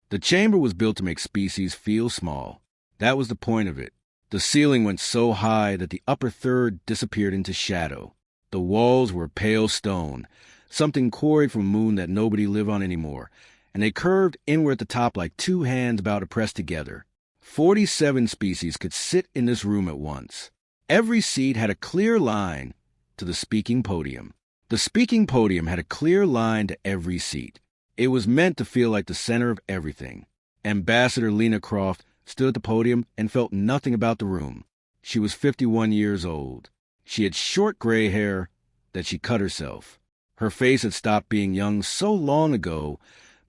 The chamber was built to make species feel small. That was the point of it. The ceiling went so high that the upper third disappeared into shadow. The walls were pale stone, something quarried from a moon that nobody lived on anymore, and they curved inward at the top like two hands about to press together. 47 species could sit in this room at once. Every seat had a clear line to the speaking podium. The speaking podium had a clear line to every seat. It was meant to feel like the center of everything. Ambassador Lena Croft stood at the podium and felt nothing about the room. She was 51 years old. She had short gray hair that she cut herself. Her face had stopped being young so long ago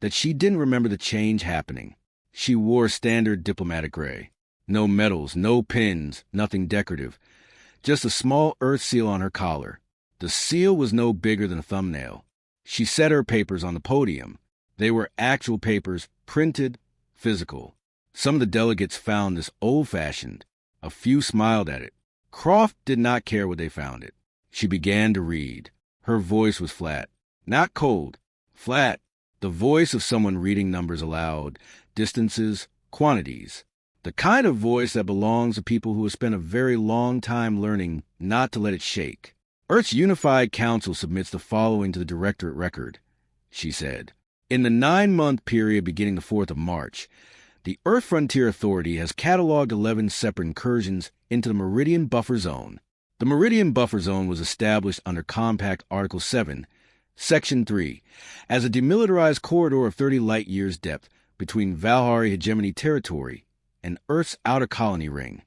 that she didn't remember the change happening. She wore standard diplomatic gray. No medals, no pins, nothing decorative. Just a small Earth seal on her collar. The seal was no bigger than a thumbnail. She set her papers on the podium. They were actual papers, printed, physical. Some of the delegates found this old-fashioned. A few smiled at it. Croft did not care what they found it. She began to read. Her voice was flat. Not cold. Flat. The voice of someone reading numbers aloud, distances, quantities. The kind of voice that belongs to people who have spent a very long time learning not to let it shake. Earth's Unified Council submits the following to the Directorate record, she said. In the 9-month period beginning the 4th of March, the Earth Frontier Authority has cataloged 11 separate incursions into the Meridian Buffer Zone. The Meridian Buffer Zone was established under Compact Article 7, Section 3, as a demilitarized corridor of 30 light-years depth between Valhari Hegemony Territory and Earth's outer colony ring.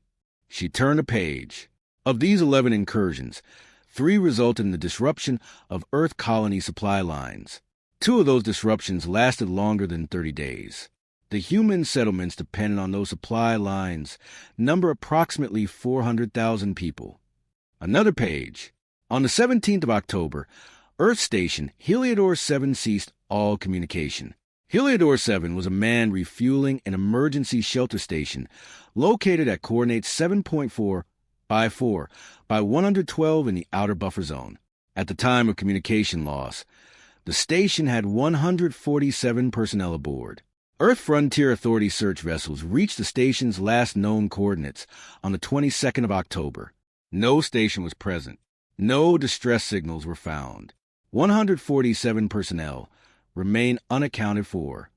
She turned a page. Of these 11 incursions, 3 resulted in the disruption of Earth colony supply lines. 2 of those disruptions lasted longer than 30 days. The human settlements dependent on those supply lines number approximately 400,000 people. Another page. On the 17th of October, Earth Station Heliodor 7 ceased all communication. Heliodor 7 was a manned refueling and emergency shelter station located at coordinates 7.4 by 4 by 112 in the outer buffer zone. At the time of communication loss, the station had 147 personnel aboard. Earth Frontier Authority search vessels reached the station's last known coordinates on the 22nd of October. No station was present. No distress signals were found. 147 personnel remain unaccounted for.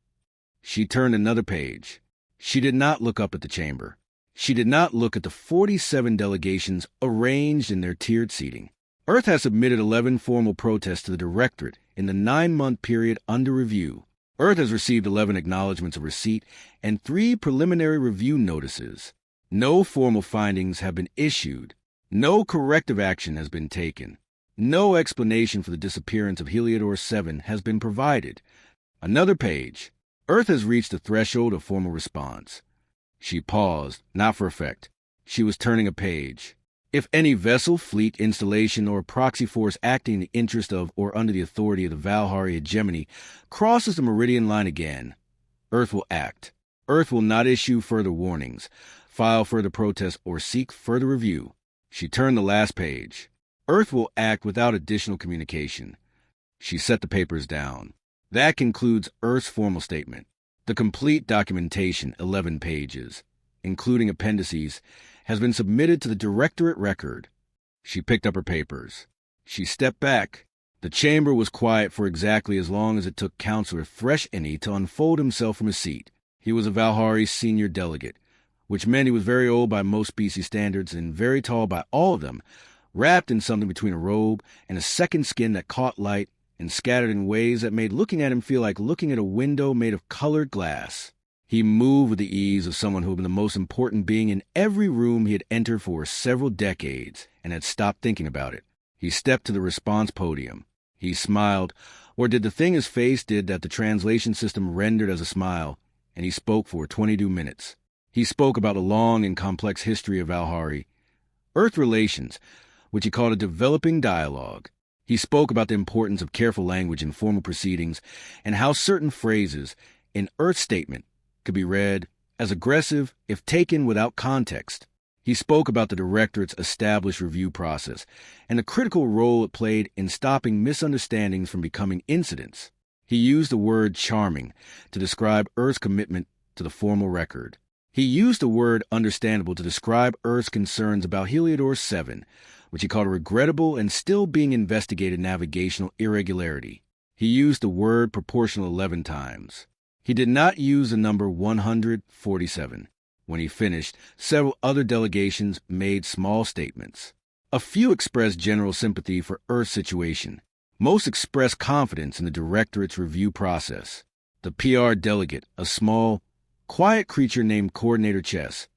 She turned another page. She did not look up at the chamber. She did not look at the 47 delegations arranged in their tiered seating. Earth has submitted 11 formal protests to the Directorate in the 9-month period under review. Earth has received 11 acknowledgments of receipt and 3 preliminary review notices. No formal findings have been issued. No corrective action has been taken. No explanation for the disappearance of Heliodor 7 has been provided. Another page. Earth has reached the threshold of formal response. She paused, not for effect. She was turning a page. If any vessel, fleet, installation, or proxy force acting in the interest of or under the authority of the Valhari hegemony crosses the meridian line again, Earth will act. Earth will not issue further warnings, file further protests, or seek further review. She turned the last page. Earth will act without additional communication. She set the papers down. That concludes Earth's formal statement. The complete documentation, 11 pages, including appendices, has been submitted to the Directorate record. She picked up her papers. She stepped back. The chamber was quiet for exactly as long as it took Counselor Thresh-Any to unfold himself from his seat. He was a Valhari senior delegate, which meant he was very old by most species standards and very tall by all of them, wrapped in something between a robe and a second skin that caught light and scattered in ways that made looking at him feel like looking at a window made of colored glass. He moved with the ease of someone who had been the most important being in every room he had entered for several decades and had stopped thinking about it. He stepped to the response podium. He smiled, or did the thing his face did that the translation system rendered as a smile, and he spoke for 22 minutes. He spoke about the long and complex history of Valhari, Earth relations, which he called a developing dialogue. He spoke about the importance of careful language in formal proceedings and how certain phrases in Earth's statement could be read as aggressive if taken without context. He spoke about the Directorate's established review process and the critical role it played in stopping misunderstandings from becoming incidents. He used the word charming to describe Earth's commitment to the formal record. He used the word understandable to describe Earth's concerns about Heliodor 7, which he called a regrettable and still being investigated navigational irregularity. He used the word proportional 11 times. He did not use the number 147. When he finished, several other delegations made small statements. A few expressed general sympathy for Earth's situation. Most expressed confidence in the Directorate's review process. The PR delegate, a small, quiet creature named Coordinator Chess,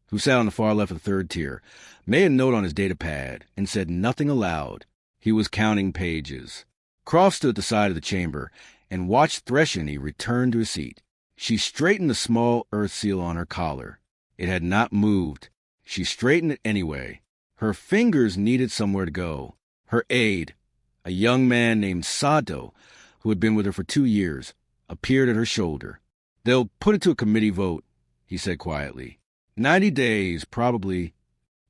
who sat on the far left of the third tier, made a note on his data pad and said nothing aloud. He was counting pages. Croft stood at the side of the chamber and watched Threshany return to his seat. She straightened the small earth seal on her collar. It had not moved. She straightened it anyway. Her fingers needed somewhere to go. Her aide, a young man named Sado, who had been with her for 2 years, appeared at her shoulder. "They'll put it to a committee vote," he said quietly. 90 days, probably.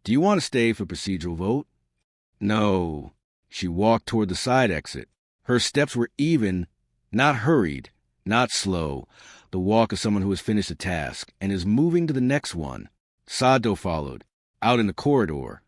Do you want to stay for procedural vote? No. She walked toward the side exit. Her steps were even, not hurried, not slow, the walk of someone who has finished a task and is moving to the next one. Sado followed, out in the corridor.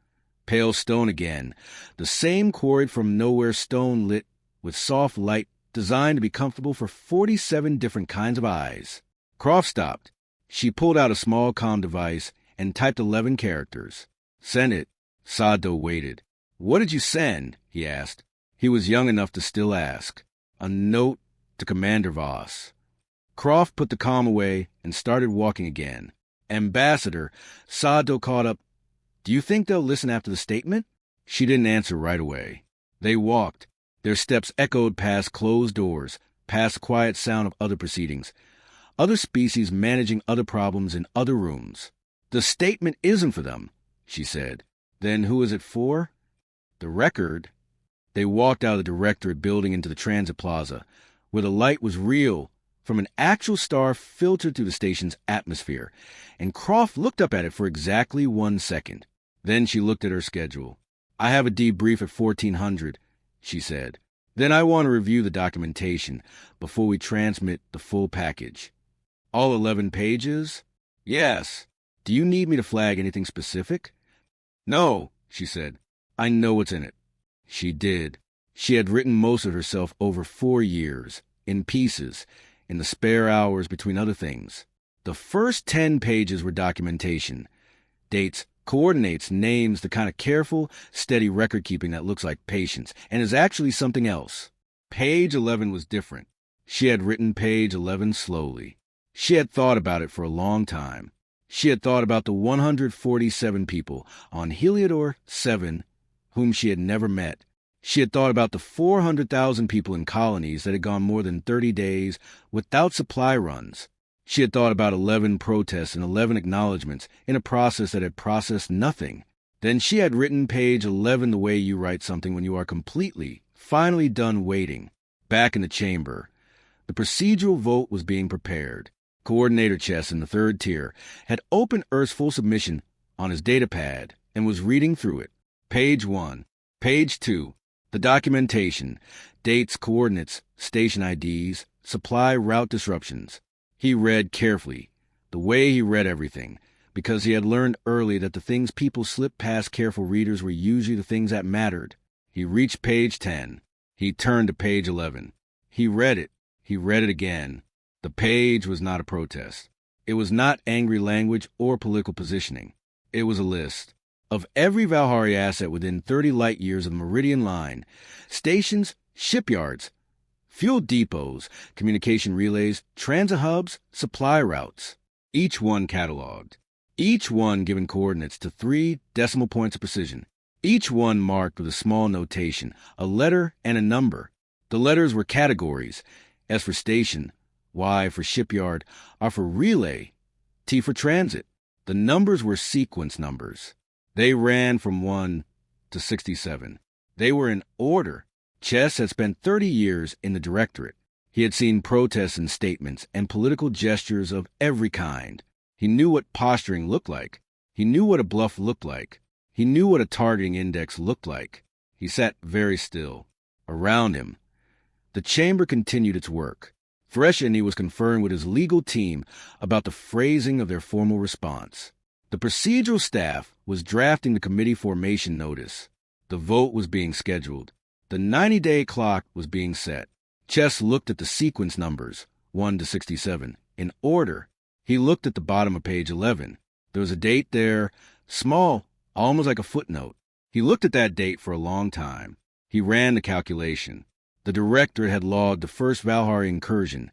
Pale stone again, the same quarried from nowhere stone lit with soft light designed to be comfortable for 47 different kinds of eyes. Croft stopped. She pulled out a small comm device and typed 11 characters. "Send it." Sado waited. "What did you send?" he asked. He was young enough to still ask. "A note to Commander Voss." Croft put the comm away and started walking again. "Ambassador," Sado caught up. "Do you think they'll listen after the statement?" She didn't answer right away. They walked. Their steps echoed past closed doors, past the quiet sound of other proceedings. Other species managing other problems in other rooms. "The statement isn't for them," she said. "Then who is it for?" "The record." They walked out of the Directorate building into the transit plaza, where the light was real, from an actual star filtered through the station's atmosphere, and Croft looked up at it for exactly 1 second. Then she looked at her schedule. "I have a debrief at 1400, she said. "Then I want to review the documentation before we transmit the full package." "All 11 pages?" "Yes." "Do you need me to flag anything specific?" "No," she said. "I know what's in it." She did. She had written most of herself over 4 years, in pieces, in the spare hours between other things. The first 10 pages were documentation. Dates, coordinates, names, the kind of careful, steady record-keeping that looks like patience, and is actually something else. Page 11 was different. She had written page 11 slowly. She had thought about it for a long time. She had thought about the 147 people on Heliodor 7 whom she had never met. She had thought about the 400,000 people in colonies that had gone more than 30 days without supply runs. She had thought about 11 protests and 11 acknowledgments in a process that had processed nothing. Then she had written page 11 the way you write something when you are completely, finally done waiting. Back in the chamber, the procedural vote was being prepared. Coordinator Chess in the third tier had opened Earth's full submission on his datapad and was reading through it. Page 1, page 2, the documentation, dates, coordinates, station IDs, supply route disruptions. He read carefully, the way he read everything, because he had learned early that the things people slipped past careful readers were usually the things that mattered. He reached page 10. He turned to page 11. He read it. He read it again. The page was not a protest. It was not angry language or political positioning. It was a list of every Valhari asset within 30 light years of the Meridian line, stations, shipyards, fuel depots, communication relays, transit hubs, supply routes, each one cataloged, each one given coordinates to 3 decimal points of precision, each one marked with a small notation, a letter and a number. The letters were categories, S for station, Y for shipyard, R for relay, T for transit. The numbers were sequence numbers. They ran from 1 to 67. They were in order. Chess had spent 30 years in the Directorate. He had seen protests and statements and political gestures of every kind. He knew what posturing looked like. He knew what a bluff looked like. He knew what a targeting index looked like. He sat very still. Around him, The chamber continued its work. Thresh was conferring with his legal team about the phrasing of their formal response. The procedural staff was drafting the committee formation notice. The vote was being scheduled. The 90-day clock was being set. Chess looked at the sequence numbers, 1 to 67, in order. He looked at the bottom of page 11. There was a date there, small, almost like a footnote. He looked at that date for a long time. He ran the calculation. The Directorate had logged the first Valhari incursion,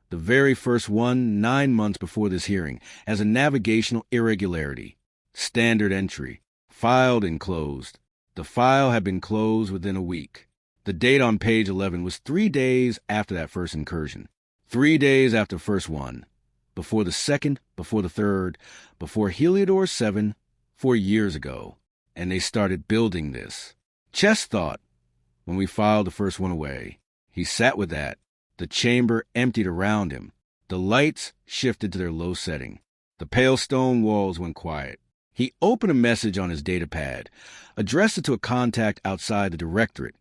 the very first one 9 months before this hearing, as a navigational irregularity. Standard entry. Filed and closed. The file had been closed within a week. The date on page 11 was 3 days after that first incursion. 3 days after the first one. Before the second, before the third, before Heliodor 7, 4 years ago. And they started building this. Chess thought, when we filed the first one away. He sat with that. The chamber emptied around him. The lights shifted to their low setting. The pale stone walls went quiet. He opened a message on his datapad, addressed it to a contact outside the Directorate.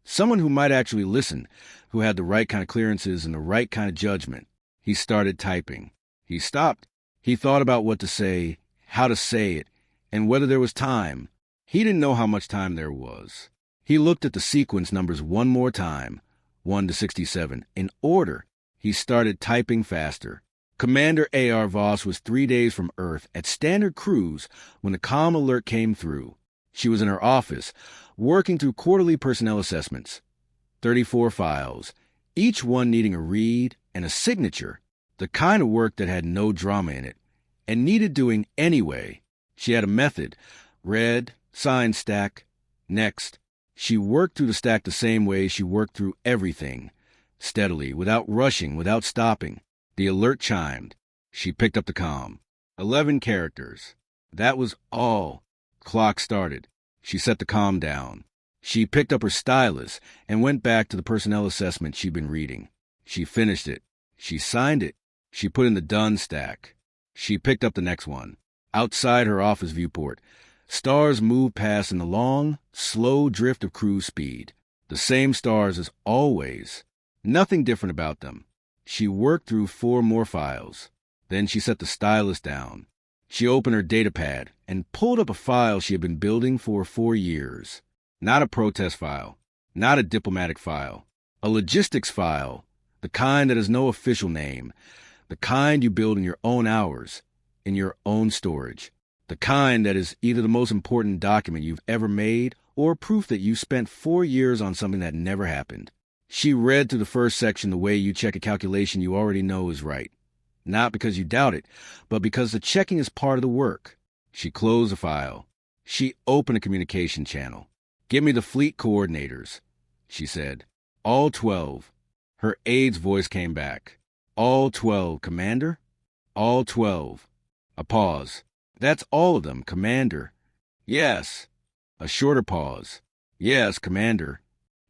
Someone who might actually listen, who had the right kind of clearances and the right kind of judgment. He started typing. He stopped. He thought about what to say, how to say it, and whether there was time. He didn't know how much time there was. He looked at the sequence numbers one more time, 1 to 67, in order. He started typing faster. Commander A.R. Voss was 3 days from Earth at standard cruise when the comm alert came through. She was in her office, working through quarterly personnel assessments. 34 files, each one needing a read and a signature, the kind of work that had no drama in it, and needed doing anyway. She had a method. Read, sign stack, next. She worked through the stack the same way she worked through everything, steadily, without rushing, without stopping. The alert chimed. She picked up the comm. 11 characters. That was all. Clock started. She set the comm down. She picked up her stylus and went back to the personnel assessment she'd been reading. She finished it. She signed it. She put in the done stack. She picked up the next one. Outside her office viewport, stars moved past in the long, slow drift of cruise speed. The same stars as always. Nothing different about them. She worked through 4 more files. Then she set the stylus down. She opened her datapad and pulled up a file she had been building for 4 years. Not a protest file. Not a diplomatic file. A logistics file. The kind that has no official name. The kind you build in your own hours. In your own storage. The kind that is either the most important document you've ever made or proof that you spent 4 years on something that never happened. She read through the first section the way you check a calculation you already know is right. Not because you doubt it, but because the checking is part of the work. She closed the file. She opened a communication channel. "Give me the fleet coordinators," she said. "All 12. Her aide's voice came back. "All 12, Commander?" "All 12. A pause. "That's all of them, Commander." "Yes." A shorter pause. "Yes, Commander."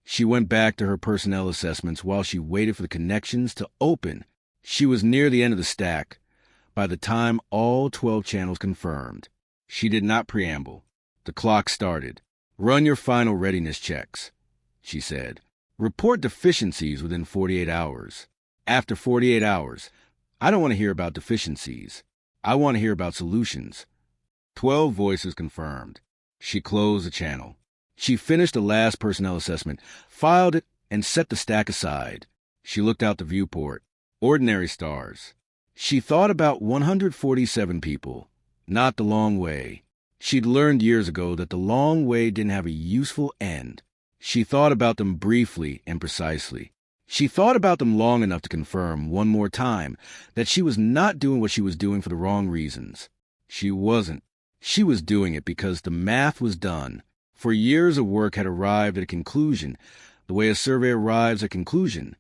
She went back to her personnel assessments while she waited for the connections to open. She was near the end of the stack by the time all 12 channels confirmed. She did not preamble. The clock started. "Run your final readiness checks," she said. "Report deficiencies within 48 hours. After 48 hours, I don't want to hear about deficiencies. I want to hear about solutions." 12 voices confirmed. She closed the channel. She finished the last personnel assessment, filed it, and set the stack aside. She looked out the viewport. Ordinary stars. She thought about 147 people. Not the long way. She'd learned years ago that the long way didn't have a useful end. She thought about them briefly and precisely. She thought about them long enough to confirm, one more time, that she was not doing what she was doing for the wrong reasons. She wasn't. She was doing it because the math was done. For years of work had arrived at a conclusion, the way a survey arrives at a conclusion.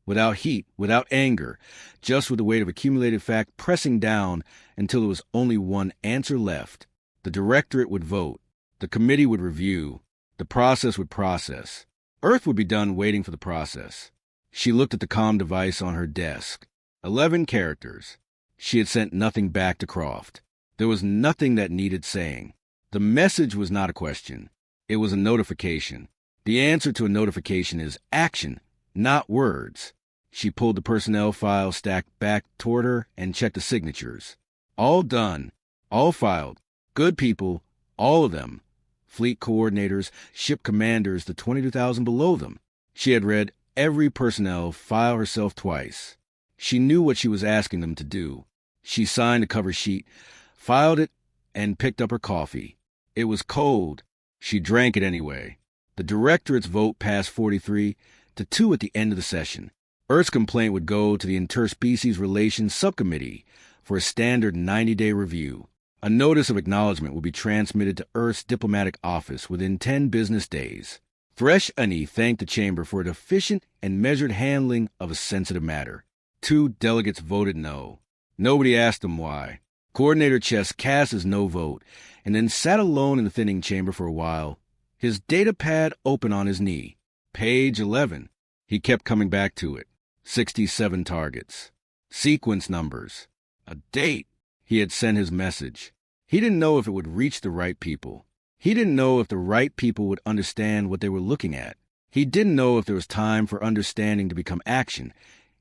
Without heat, without anger, just with the weight of accumulated fact pressing down until there was only one answer left. The Directorate would vote. The committee would review. The process would process. Earth would be done waiting for the process. She looked at the comm device on her desk. 11 characters. She had sent nothing back to Croft. There was nothing that needed saying. The message was not a question. It was a notification. The answer to a notification is action, not words. She pulled the personnel file stacked back toward her and checked the signatures. All done. All filed. Good people. All of them. Fleet coordinators, ship commanders, the 22,000 below them. She had read every personnel file herself twice. She knew what she was asking them to do. She signed the cover sheet, filed it, and picked up her coffee. It was cold. She drank it anyway. The Directorate's vote passed 43-2 at the end of the session. Earth's complaint would go to the Interspecies Relations Subcommittee for a standard 90-day review. A notice of acknowledgement would be transmitted to Earth's diplomatic office within 10 business days. Fresh Ani thanked the chamber for its efficient and measured handling of a sensitive matter. 2 delegates voted no. Nobody asked him why. Coordinator Chess cast his no vote and then sat alone in the thinning chamber for a while, his data pad open on his knee. Page 11. He kept coming back to it. 67 targets. Sequence numbers. A date. He had sent his message. He didn't know if it would reach the right people. He didn't know if the right people would understand what they were looking at. He didn't know if there was time for understanding to become action,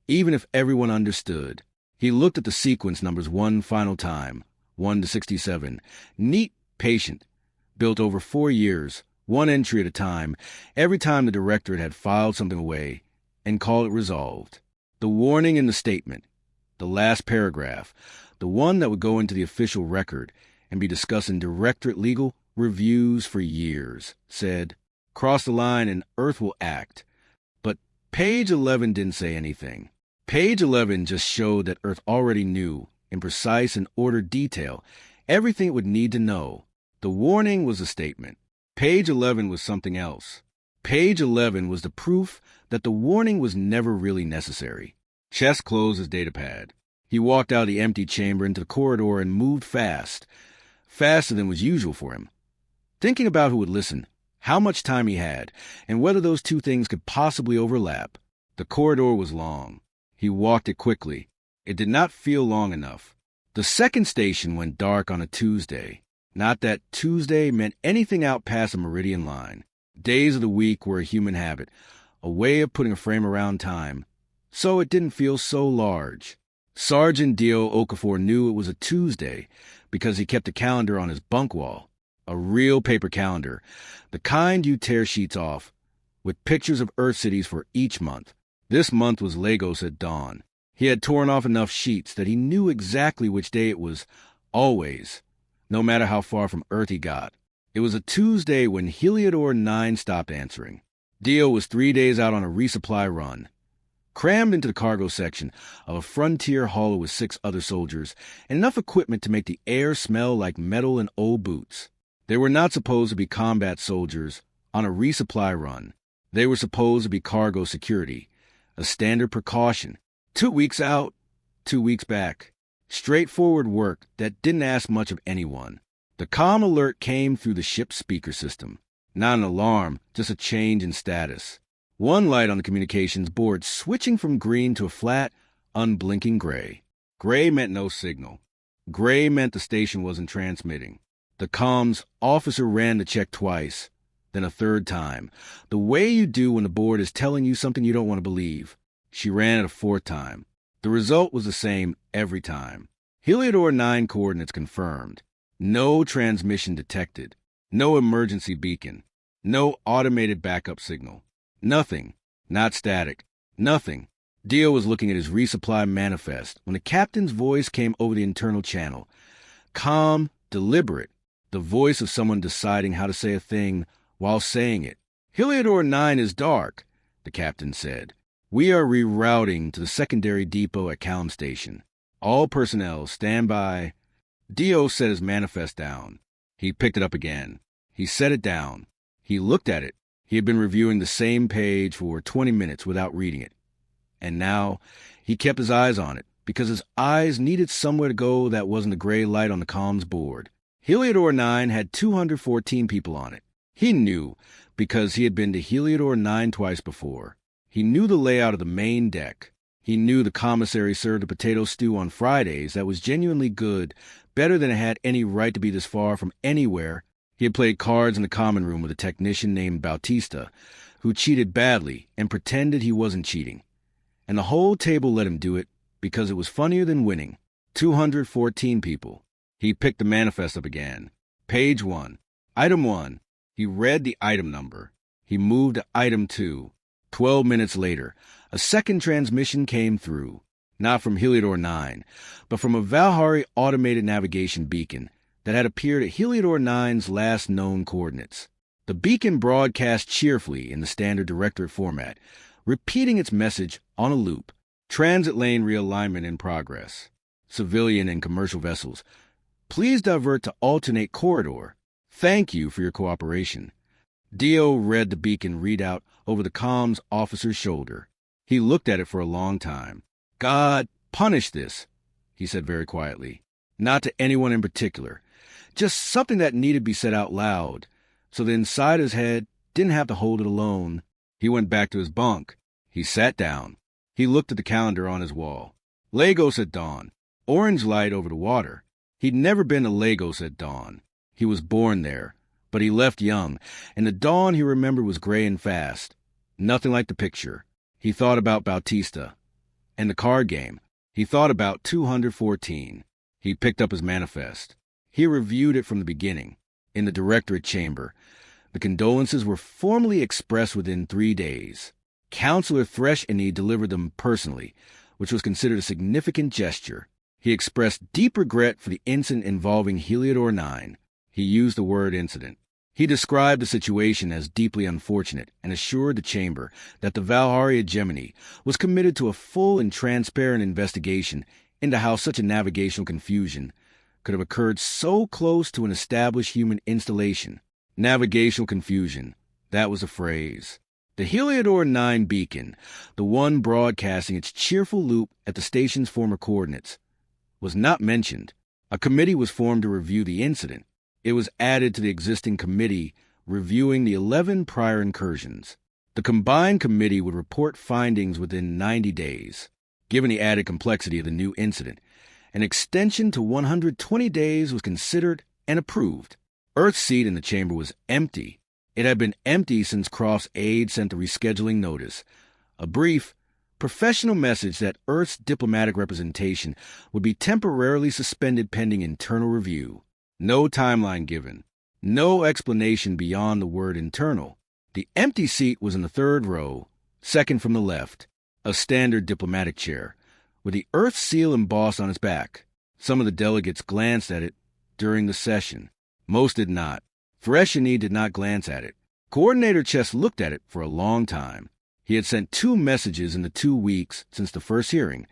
even if everyone understood. He looked at the sequence numbers one final time, 1 to 67. Neat, patient. Built over 4 years, one entry at a time, every time the Directorate had filed something away, and called it resolved. The warning in the statement, the last paragraph, the one that would go into the official record and be discussed in Directorate legal reviews for years, said, "Cross the line and Earth will act." But page 11 didn't say anything. Page 11 just showed that Earth already knew, in precise and ordered detail, everything it would need to know. The warning was a statement. Page 11 was something else. Page 11 was the proof that the warning was never really necessary. Chess closed his datapad. He walked out of the empty chamber into the corridor and moved fast, faster than was usual for him, thinking about who would listen, how much time he had, and whether those two things could possibly overlap. The corridor was long. He walked it quickly. It did not feel long enough. The second station went dark on a Tuesday. Not that Tuesday meant anything out past a meridian line. Days of the week were a human habit, a way of putting a frame around time, so it didn't feel so large. Sergeant Dio Okafor knew it was a Tuesday because he kept a calendar on his bunk wall, a real paper calendar, the kind you tear sheets off, with pictures of Earth cities for each month. This month was Lagos at dawn. He had torn off enough sheets that he knew exactly which day it was, always, no matter how far from Earth he got. It was a Tuesday when Heliodor 9 stopped answering. Dio was 3 days out on a resupply run, crammed into the cargo section of a frontier hauler with 6 other soldiers, and enough equipment to make the air smell like metal and old boots. They were not supposed to be combat soldiers on a resupply run. They were supposed to be cargo security, a standard precaution. 2 weeks out, 2 weeks back. Straightforward work that didn't ask much of anyone. The comm alert came through the ship's speaker system. Not an alarm, just a change in status. One light on the communications board switching from green to a flat, unblinking gray. Gray meant no signal. Gray meant the station wasn't transmitting. The comms officer ran the check twice, then a third time, the way you do when the board is telling you something you don't want to believe. She ran it a 4th time. The result was the same every time. Heliodor 9 coordinates confirmed. No transmission detected. No emergency beacon. No automated backup signal. Nothing. Not static. Nothing. Dio was looking at his resupply manifest when the captain's voice came over the internal channel. Calm, deliberate. The voice of someone deciding how to say a thing while saying it. Heliodor 9 is dark, the captain said. We are rerouting to the secondary depot at Calm Station. All personnel stand by. Dio set his manifest down. He picked it up again. He set it down. He looked at it. He had been reviewing the same page for 20 minutes without reading it. And now he kept his eyes on it because his eyes needed somewhere to go that wasn't the gray light on the comms board. Heliodor 9 had 214 people on it. He knew because he had been to Heliodor 9 twice before. He knew the layout of the main deck. He knew the commissary served a potato stew on Fridays that was genuinely good, better than it had any right to be this far from anywhere. He had played cards in the common room with a technician named Bautista, who cheated badly and pretended he wasn't cheating. And the whole table let him do it because it was funnier than winning. 214 people. He picked the manifest up again. Page 1. Item 1. He read the item number. He moved to item 2. 12 minutes later, a second transmission came through. Not from Heliodor 9, but from a Valhari automated navigation beacon that had appeared at Heliodor 9's last known coordinates. The beacon broadcast cheerfully in the standard Directorate format, repeating its message on a loop. Transit lane realignment in progress. Civilian and commercial vessels, please divert to alternate corridor. Thank you for your cooperation. Dio read the beacon readout over the comms officer's shoulder. He looked at it for a long time. God, punish this, he said very quietly. Not to anyone in particular. Just something that needed to be said out loud, so the inside of his head didn't have to hold it alone. He went back to his bunk. He sat down. He looked at the calendar on his wall. Lagos at dawn. Orange light over the water. He'd never been to Lagos at dawn. He was born there, but he left young, and the dawn he remembered was gray and fast. Nothing like the picture. He thought about Bautista. And the card game. He thought about 214. He picked up his manifest. He reviewed it from the beginning. In the Directorate chamber, the condolences were formally expressed within 3 days. Counselor Thresh-Any delivered them personally, which was considered a significant gesture. He expressed deep regret for the incident involving Heliodor 9. He used the word incident. He described the situation as deeply unfortunate and assured the chamber that the Valhari hegemony was committed to a full and transparent investigation into how such a navigational confusion could have occurred so close to an established human installation. Navigational confusion. That was a phrase. The Heliodor 9 beacon, the one broadcasting its cheerful loop at the station's former coordinates, was not mentioned. A committee was formed to review the incident. It was added to the existing committee reviewing the 11 prior incursions. The combined committee would report findings within 90 days. Given the added complexity of the new incident, an extension to 120 days was considered and approved. Earth's seat in the chamber was empty. It had been empty since Croft's aide sent the rescheduling notice. A brief, professional message that Earth's diplomatic representation would be temporarily suspended pending internal review. No timeline given. No explanation beyond the word internal. The empty seat was in the third row, second from the left, a standard diplomatic chair, with the Earth seal embossed on its back. Some of the delegates glanced at it during the session. Most did not. Thresh-Any did not glance at it. Coordinator Chess looked at it for a long time. He had sent 2 messages in the 2 weeks since the first hearing,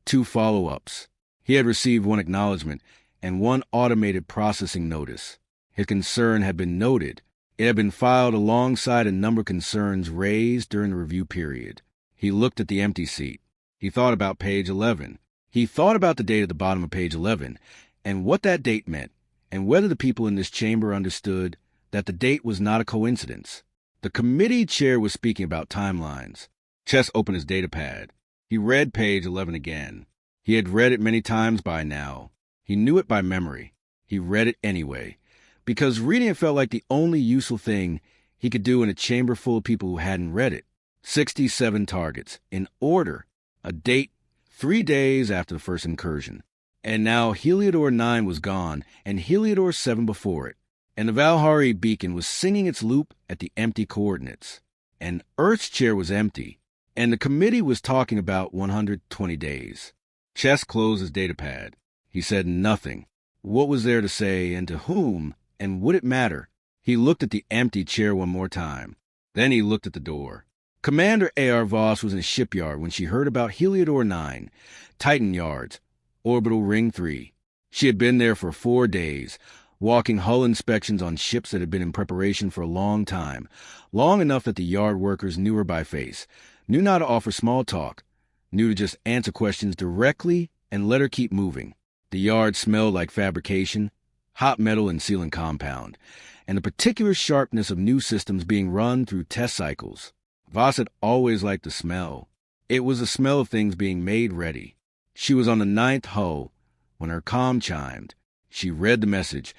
2 follow-ups. He had received 1 acknowledgement and 1 automated processing notice. His concern had been noted. It had been filed alongside a number of concerns raised during the review period. He looked at the empty seat. He thought about page 11. He thought about the date at the bottom of page 11 and what that date meant, and whether the people in this chamber understood that the date was not a coincidence. The committee chair was speaking about timelines. Chess opened his datapad. He read page 11 again. He had read it many times by now. He knew it by memory. He read it anyway, because reading it felt like the only useful thing he could do in a chamber full of people who hadn't read it. 67 targets, in order, a date 3 days after the first incursion. And now Heliodor 9 was gone, and Heliodor 7 before it. And the Valhari beacon was singing its loop at the empty coordinates. And Earth's chair was empty, and the committee was talking about 120 days. Chess closed his datapad. He said nothing. What was there to say, and to whom, and would it matter? He looked at the empty chair one more time. Then he looked at the door. Commander A.R. Voss was in the shipyard when she heard about Heliodor 9, Titan Yards, Orbital Ring 3. She had been there for 4 days, walking hull inspections on ships that had been in preparation for a long time, long enough that the yard workers knew her by face, knew not to offer small talk, knew to just answer questions directly and let her keep moving. The yard smelled like fabrication, hot metal and sealing compound, and the particular sharpness of new systems being run through test cycles. Voss had always liked the smell. It was the smell of things being made ready. She was on the 9th hull when her comm chimed. She read the message,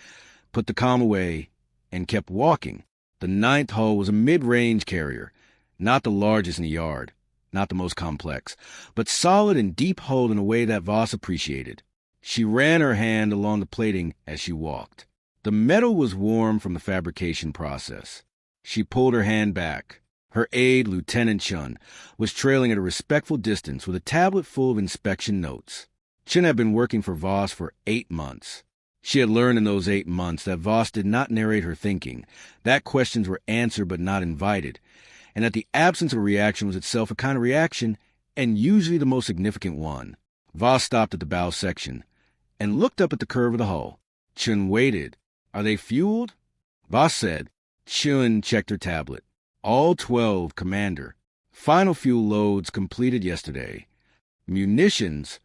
put the comm away, and kept walking. The 9th hull was a mid-range carrier, Not the largest in the yard, not the most complex, but solid and deep-hulled in a way that Voss appreciated. She ran her hand along the plating as she walked. The metal was warm from the fabrication process. She pulled her hand back. Her aide, Lieutenant Chun, was trailing at a respectful distance with a tablet full of inspection notes. Chun had been working for Voss for 8 months. She had learned in those 8 months that Voss did not narrate her thinking, that questions were answered but not invited, and that the absence of a reaction was itself a kind of reaction, and usually the most significant one. Voss stopped at the bow section and looked up at the curve of the hull. Chun waited. "Are they fueled?" Voss said. Chun checked her tablet. "All 12, Commander. Final fuel loads completed yesterday. Munitions,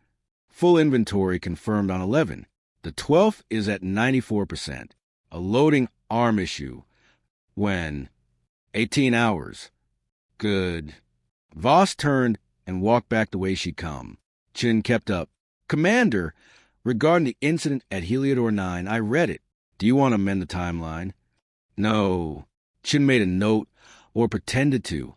full inventory confirmed on 11. The 12th is at 94%. A loading arm issue. When? 18 hours. Good." Voss turned and walked back the way she'd come. Chun kept up. "Commander, regarding the incident at Heliodor 9, I read it. Do you want to amend the timeline?" "No." Chun made a note, or pretended to,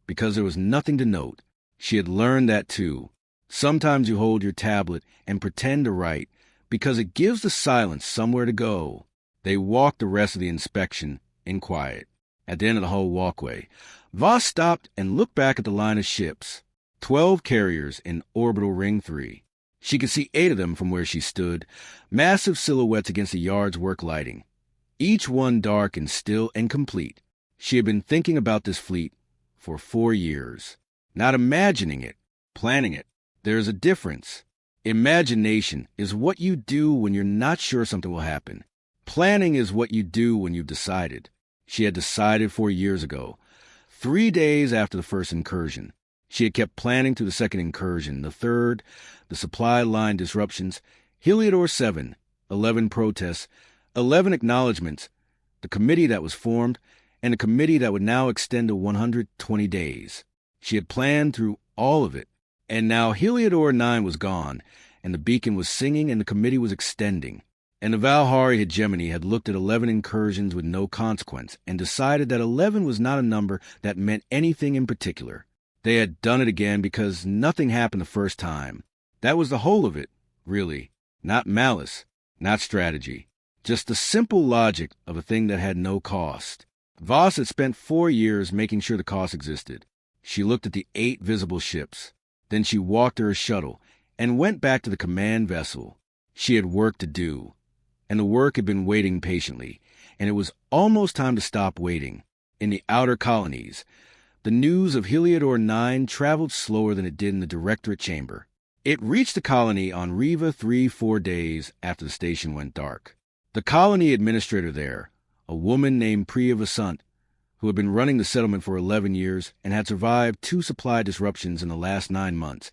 because there was nothing to note. She had learned that too. Sometimes you hold your tablet and pretend to write, because it gives the silence somewhere to go. They walked the rest of the inspection in quiet. At the end of the whole walkway, Voss stopped and looked back at the line of ships. 12 carriers in orbital ring 3. She could see 8 of them from where she stood, massive silhouettes against the yard's work lighting. Each one dark and still and complete. She had been thinking about this fleet for 4 years. Not imagining it, planning it. There is a difference. Imagination is what you do when you're not sure something will happen. Planning is what you do when you've decided. She had decided 4 years ago, 3 days after the first incursion. She had kept planning through the second incursion, the third, the supply line disruptions, Heliodor 7, 11 protests, 11 acknowledgments, the committee that was formed, and a committee that would now extend to 120 days. She had planned through all of it, and now Heliodor 9 was gone, and the beacon was singing and the committee was extending. And the Valhari hegemony had looked at 11 incursions with no consequence and decided that 11 was not a number that meant anything in particular. They had done it again because nothing happened the first time. That was the whole of it, really. Not malice, not strategy. Just the simple logic of a thing that had no cost. Voss had spent 4 years making sure the cost existed. She looked at the 8 visible ships. Then she walked to her shuttle and went back to the command vessel. She had work to do, and the work had been waiting patiently, and it was almost time to stop waiting. In the outer colonies, the news of Heliodor 9 traveled slower than it did in the Directorate chamber. It reached the colony on Riva 3-4 days after the station went dark. The colony administrator there, a woman named Priya Vasant, who had been running the settlement for 11 years and had survived 2 supply disruptions in the last 9 months,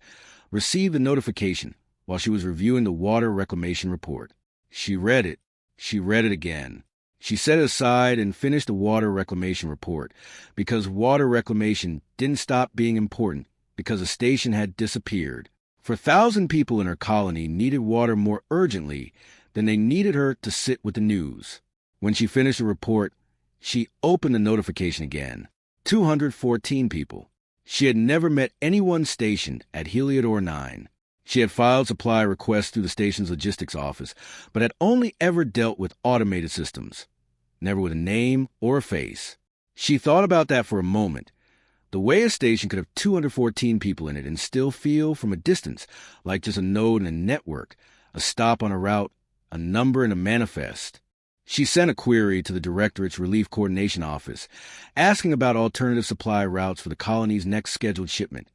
received the notification while she was reviewing the water reclamation report. She read it. She read it again. She set it aside and finished the water reclamation report, because water reclamation didn't stop being important because the station had disappeared. For 1,000 people in her colony needed water more urgently than they needed her to sit with the news. When she finished the report, she opened the notification again. 214 people. She had never met anyone stationed at Heliodor 9. She had filed supply requests through the station's logistics office, but had only ever dealt with automated systems, never with a name or a face. She thought about that for a moment. The way a station could have 214 people in it and still feel from a distance like just a node in a network, a stop on a route, a number in a manifest. She sent a query to the Directorate's Relief Coordination Office, asking about alternative supply routes for the colony's next scheduled shipment,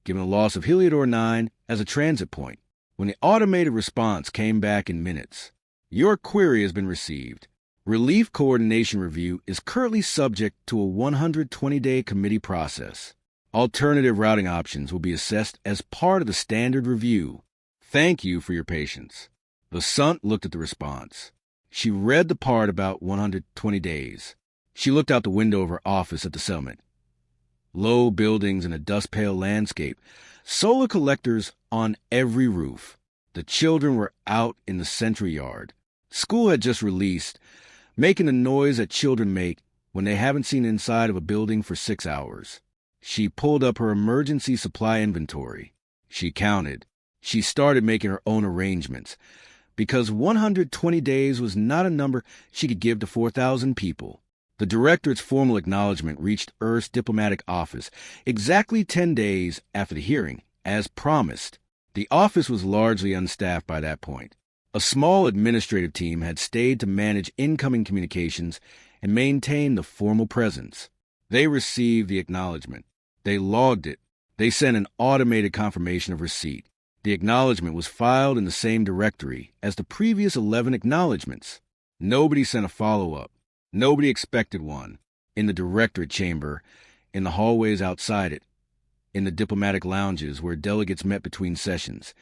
given the loss of Heliodor 9 as a transit point. When the automated response came back in minutes, "Your query has been received. Relief Coordination Review is currently subject to a 120-day committee process. Alternative routing options will be assessed as part of the standard review. Thank you for your patience." The Sunt looked at the response. She read the part about 120 days. She looked out the window of her office at the settlement. Low buildings and a dust-pale landscape. Solar collectors on every roof. The children were out in the Sentry Yard. School had just released, making the noise that children make when they haven't seen inside of a building for 6 hours. She pulled up her emergency supply inventory. She counted. She started making her own arrangements, because 120 days was not a number she could give to 4,000 people. The Directorate's formal acknowledgement reached Earth's diplomatic office exactly 10 days after the hearing, as promised. The office was largely unstaffed by that point. A small administrative team had stayed to manage incoming communications and maintain the formal presence. They received the acknowledgement. They logged it. They sent an automated confirmation of receipt. The acknowledgement was filed in the same directory as the previous 11 acknowledgements. Nobody sent a follow-up. Nobody expected one. In the Directorate chamber, in the hallways outside it, in the diplomatic lounges where delegates met between sessions.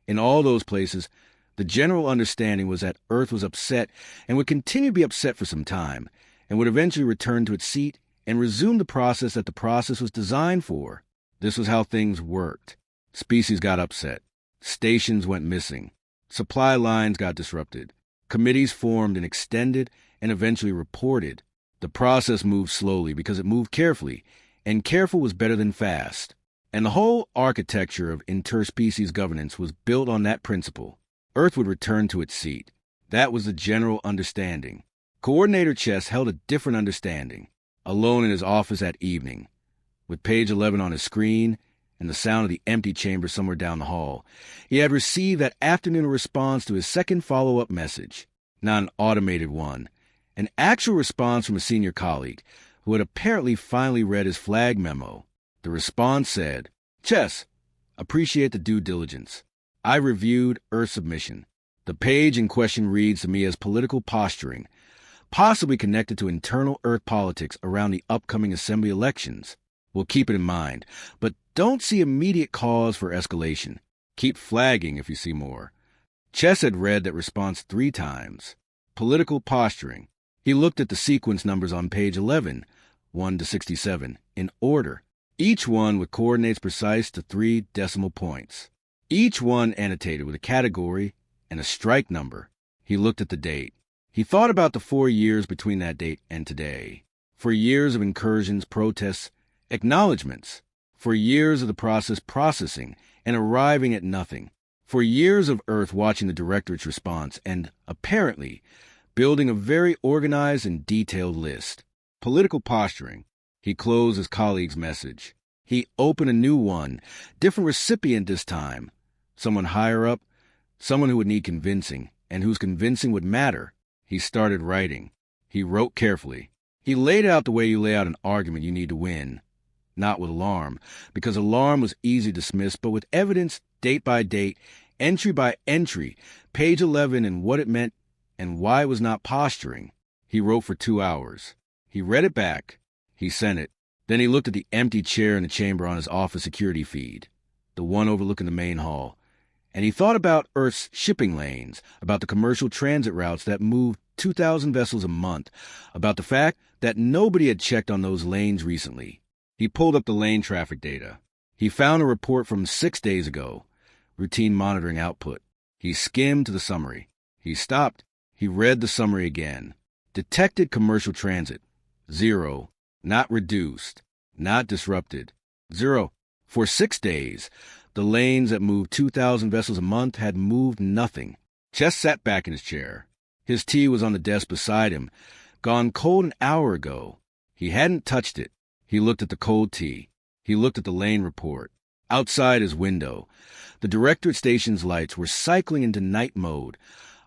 In all those places, the general understanding was that Earth was upset and would continue to be upset for some time, and would eventually return to its seat and resume the process that the process was designed for. This was how things worked. Species got upset. Stations went missing. Supply lines got disrupted. Committees formed and extended and eventually reported. The process moved slowly because it moved carefully, and careful was better than fast. And the whole architecture of interspecies governance was built on that principle. Earth would return to its seat. That was the general understanding. Coordinator Chess held a different understanding. Alone in his office that evening, with page 11 on his screen and the sound of the empty chamber somewhere down the hall, he had received that afternoon a response to his second follow-up message. Not an automated one. An actual response from a senior colleague who had apparently finally read his flag memo. The response said, "Chess, appreciate the due diligence. I reviewed Earth's submission. The page in question reads to me as political posturing, possibly connected to internal Earth politics around the upcoming assembly elections. We'll keep it in mind, but don't see immediate cause for escalation. Keep flagging if you see more." Chess had read that response 3 times. Political posturing. He looked at the sequence numbers on page 11, 1 to 67, in order, each one with coordinates precise to 3 decimal points. Each one annotated with a category and a strike number. He looked at the date. He thought about the 4 years between that date and today. For years of incursions, protests, acknowledgments. For years of the process processing and arriving at nothing. For years of Earth watching the Directorate's response and, apparently, building a very organized and detailed list. Political posturing. He closed his colleague's message. He opened a new one, different recipient this time. Someone higher up, someone who would need convincing, and whose convincing would matter. He started writing. He wrote carefully. He laid out the way you lay out an argument you need to win. Not with alarm, because alarm was easy to dismiss, but with evidence, date by date, entry by entry, page 11 and what it meant and why it was not posturing. He wrote for 2 hours. He read it back. He sent it. Then he looked at the empty chair in the chamber on his office security feed, the one overlooking the main hall, and he thought about Earth's shipping lanes, about the commercial transit routes that moved 2,000 vessels a month, about the fact that nobody had checked on those lanes recently. He pulled up the lane traffic data. He found a report from 6 days ago, routine monitoring output. He skimmed to the summary. He stopped. He read the summary again. Detected commercial transit. 0. Not reduced. Not disrupted. 0. For 6 days, the lanes that moved 2,000 vessels a month had moved nothing. Chess sat back in his chair. His tea was on the desk beside him, gone cold an hour ago. He hadn't touched it. He looked at the cold tea. He looked at the lane report. Outside his window, the Directorate station's lights were cycling into night mode,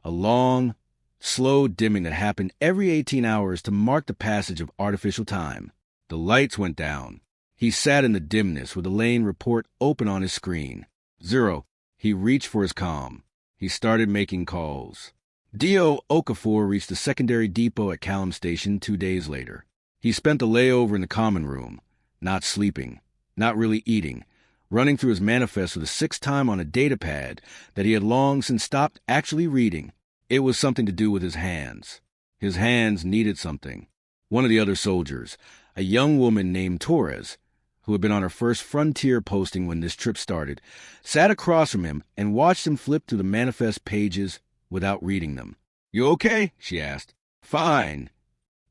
a long, slow dimming that happened every 18 hours to mark the passage of artificial time. The lights went down. He sat in the dimness with the lane report open on his screen. 0. He reached for his comm. He started making calls. D.O. Okafor reached the secondary depot at Callum Station 2 days later. He spent the layover in the common room, not sleeping, not really eating, running through his manifest for the 6th time on a data pad that he had long since stopped actually reading. It was something to do with his hands. His hands needed something. One of the other soldiers, a young woman named Torres, who had been on her first frontier posting when this trip started, sat across from him and watched him flip through the manifest pages without reading them. "You okay?" she asked. "Fine."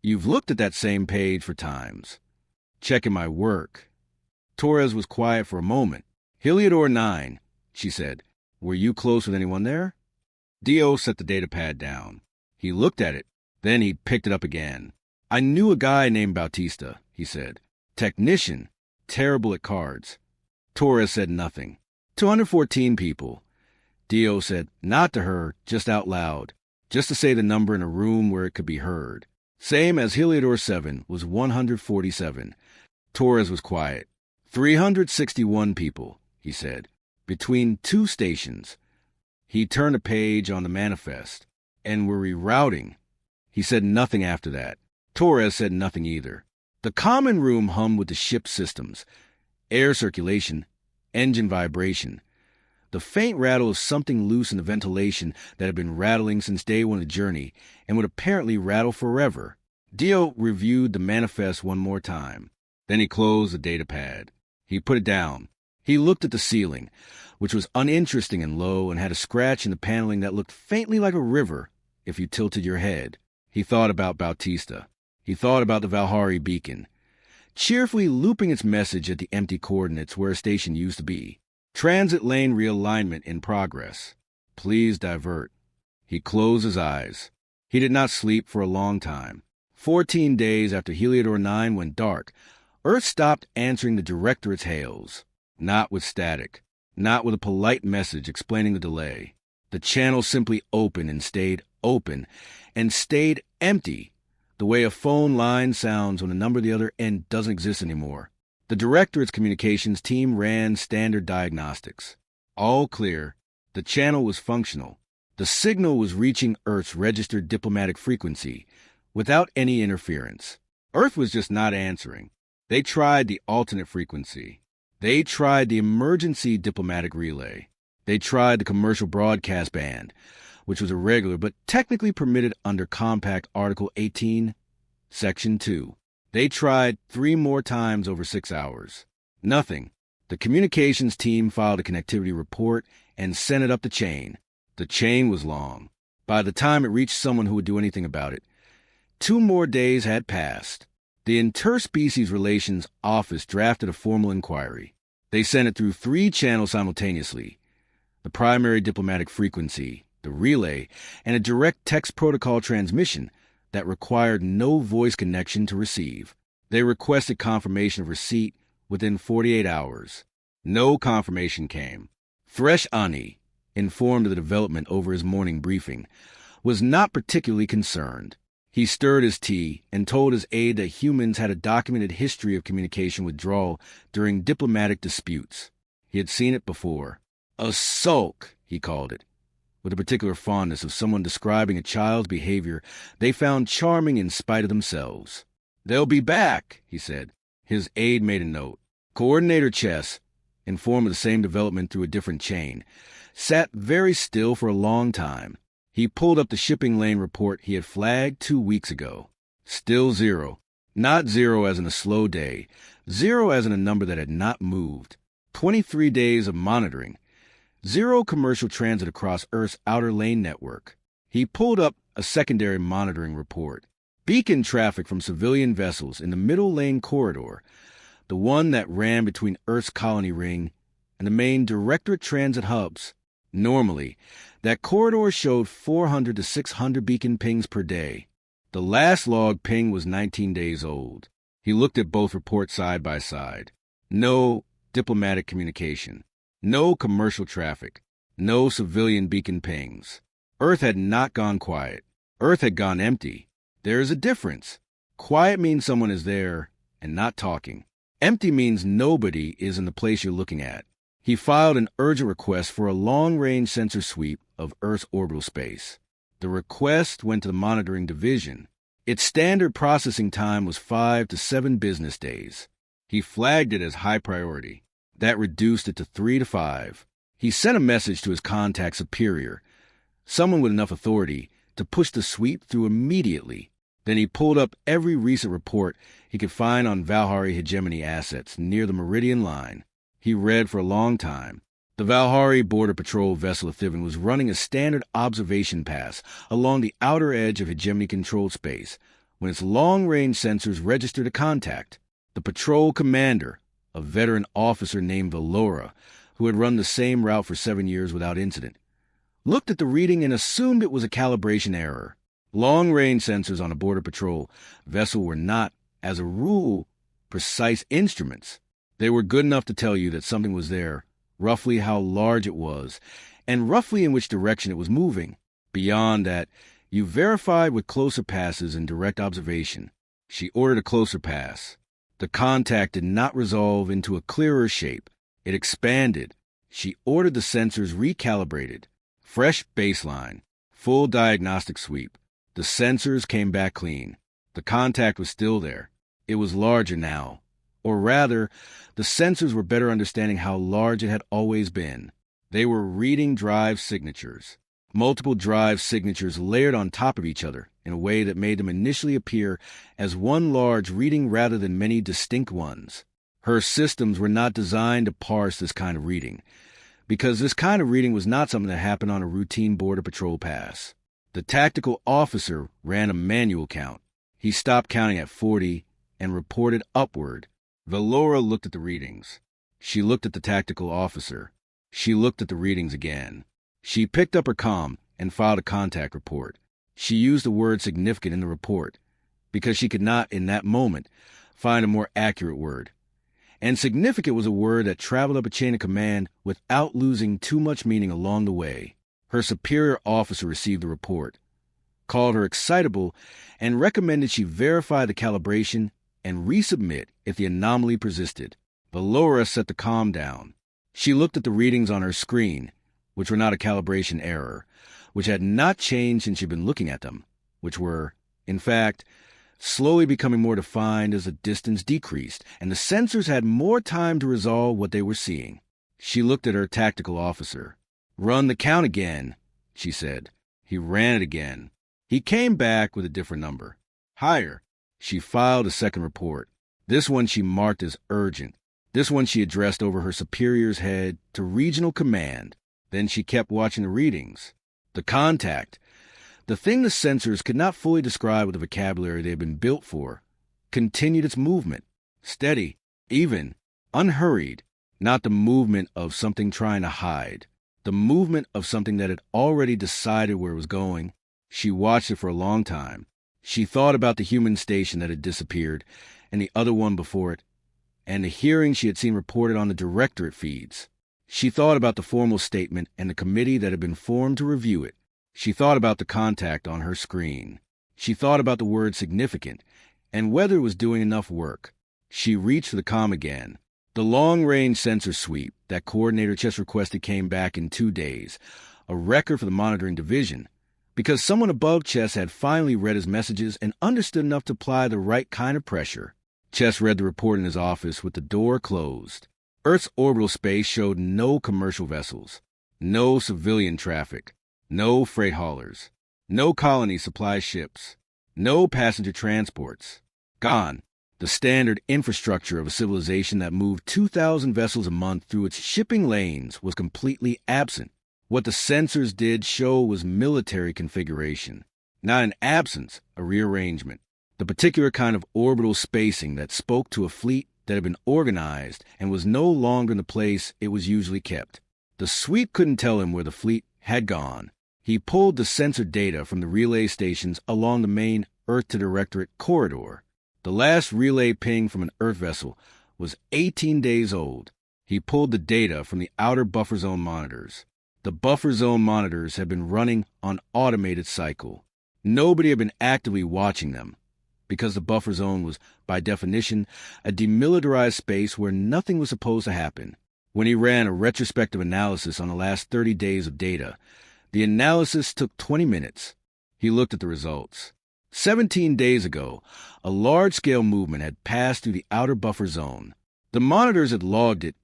"You've looked at that same page for times." "Checking my work." Torres was quiet for a moment. Heliodor 9, she said. Were you close with anyone there? Dio set the datapad down. He looked at it. Then he picked it up again. I knew a guy named Bautista, he said. Technician. Terrible at cards. Torres said nothing. 214 people. Dio said, not to her, just out loud. Just to say the number in a room where it could be heard. Same as Heliodor 7 was 147. Torres was quiet. 361 people, he said. Between two stations. He turned a page on the manifest. And we're rerouting. He said nothing after that. Torres said nothing either. The common room hummed with the ship's systems. Air circulation. Engine vibration. The faint rattle of something loose in the ventilation that had been rattling since day one of the journey and would apparently rattle forever. Dio reviewed the manifest one more time. Then he closed the datapad. He put it down. He looked at the ceiling, which was uninteresting and low and had a scratch in the paneling that looked faintly like a river if you tilted your head. He thought about Bautista. He thought about the Valhari beacon, cheerfully looping its message at the empty coordinates where a station used to be. Transit lane realignment in progress. Please divert. He closed his eyes. He did not sleep for a long time. 14 days after Heliodor 9 went dark, Earth stopped answering the Directorate's hails. Not with static. Not with a polite message explaining the delay. The channel simply opened and stayed open and stayed empty, the way a phone line sounds when the number at the other end doesn't exist anymore. The Directorate's communications team ran standard diagnostics. All clear. The channel was functional. The signal was reaching Earth's registered diplomatic frequency without any interference. Earth was just not answering. They tried the alternate frequency. They tried the emergency diplomatic relay. They tried the commercial broadcast band, which was irregular but technically permitted under Compact Article 18, Section 2. They tried 3 more times over 6 hours. Nothing. The communications team filed a connectivity report and sent it up the chain. The chain was long. By the time it reached someone who would do anything about it, 2 more days had passed. The Interspecies Relations Office drafted a formal inquiry. They sent it through 3 channels simultaneously: the primary diplomatic frequency, the relay, and a direct text protocol transmission that required no voice connection to receive. They requested confirmation of receipt within 48 hours. No confirmation came. Thresh Ani, informed of the development over his morning briefing, was not particularly concerned. He stirred his tea and told his aide that humans had a documented history of communication withdrawal during diplomatic disputes. He had seen it before. A sulk, he called it, with a particular fondness of someone describing a child's behavior they found charming in spite of themselves. They'll be back, he said. His aide made a note. Coordinator Chess, informed of the same development through a different chain, sat very still for a long time. He pulled up the shipping lane report he had flagged 2 weeks ago. Still 0. Not 0 as in a slow day. 0 as in a number that had not moved. 23 days of monitoring. 0 commercial transit across Earth's outer lane network. He pulled up a secondary monitoring report. Beacon traffic from civilian vessels in the middle lane corridor, the one that ran between Earth's colony ring and the main Directorate transit hubs. Normally, that corridor showed 400 to 600 beacon pings per day. The last log ping was 19 days old. He looked at both reports side by side. No diplomatic communication. No commercial traffic. No civilian beacon pings. Earth had not gone quiet. Earth had gone empty. There is a difference. Quiet means someone is there and not talking. Empty means nobody is in the place you're looking at. He filed an urgent request for a long-range sensor sweep of Earth's orbital space. The request went to the monitoring division. Its standard processing time was 5 to 7 business days. He flagged it as high priority. That reduced it to 3 to 5. He sent a message to his contact superior, someone with enough authority to push the sweep through immediately. Then he pulled up every recent report he could find on Valhari hegemony assets near the meridian line. He read for a long time. The Valhari Border Patrol vessel Thivin was running a standard observation pass along the outer edge of hegemony-controlled space when its long-range sensors registered a contact. The patrol commander, a veteran officer named Valora, who had run the same route for 7 years without incident, looked at the reading and assumed it was a calibration error. Long-range sensors on a border patrol vessel were not, as a rule, precise instruments. They were good enough to tell you that something was there, roughly how large it was, and roughly in which direction it was moving. Beyond that, you verified with closer passes and direct observation. She ordered a closer pass. The contact did not resolve into a clearer shape. It expanded. She ordered the sensors recalibrated. Fresh baseline. Full diagnostic sweep. The sensors came back clean. The contact was still there. It was larger now. Or rather, the sensors were better understanding how large it had always been. They were reading drive signatures. Multiple drive signatures layered on top of each other in a way that made them initially appear as one large reading rather than many distinct ones. Her systems were not designed to parse this kind of reading, because this kind of reading was not something that happened on a routine border patrol pass. The tactical officer ran a manual count. He stopped counting at 40 and reported upward. Valora looked at the readings. She looked at the tactical officer. She looked at the readings again. She picked up her comm and filed a contact report. She used the word significant in the report because she could not, in that moment, find a more accurate word. And significant was a word that traveled up a chain of command without losing too much meaning along the way. Her superior officer received the report, called her excitable, and recommended she verify the calibration and resubmit if the anomaly persisted. Valora set the comm down. She looked at the readings on her screen, which were not a calibration error, which had not changed since she'd been looking at them, which were, in fact, slowly becoming more defined as the distance decreased, and the sensors had more time to resolve what they were seeing. She looked at her tactical officer. "Run the count again," she said. He ran it again. He came back with a different number. Higher. She filed a second report. This one she marked as urgent. This one she addressed over her superior's head to regional command. Then she kept watching the readings. The contact, the thing the sensors could not fully describe with the vocabulary they had been built for, continued its movement. Steady, even, unhurried. Not the movement of something trying to hide. The movement of something that had already decided where it was going. She watched it for a long time. She thought about the human station that had disappeared, and the other one before it, and the hearings she had seen reported on the Directorate feeds. She thought about the formal statement and the committee that had been formed to review it. She thought about the contact on her screen. She thought about the word significant, and whether it was doing enough work. She reached for the comm again. The long-range sensor sweep that Coordinator Chess requested came back in 2 days, a record for the monitoring division, because someone above Chess had finally read his messages and understood enough to apply the right kind of pressure. Chess read the report in his office with the door closed. Earth's orbital space showed no commercial vessels, no civilian traffic, no freight haulers, no colony supply ships, no passenger transports. Gone. The standard infrastructure of a civilization that moved 2,000 vessels a month through its shipping lanes was completely absent. What the sensors did show was military configuration, not an absence, a rearrangement. The particular kind of orbital spacing that spoke to a fleet that had been organized and was no longer in the place it was usually kept. The sweep couldn't tell him where the fleet had gone. He pulled the sensor data from the relay stations along the main Earth-to-Directorate corridor. The last relay ping from an Earth vessel was 18 days old. He pulled the data from the outer buffer zone monitors. The buffer zone monitors had been running on automated cycle. Nobody had been actively watching them, because the buffer zone was, by definition, a demilitarized space where nothing was supposed to happen. When he ran a retrospective analysis on the last 30 days of data, the analysis took 20 minutes. He looked at the results. 17 days ago, a large-scale movement had passed through the outer buffer zone. The monitors had logged it,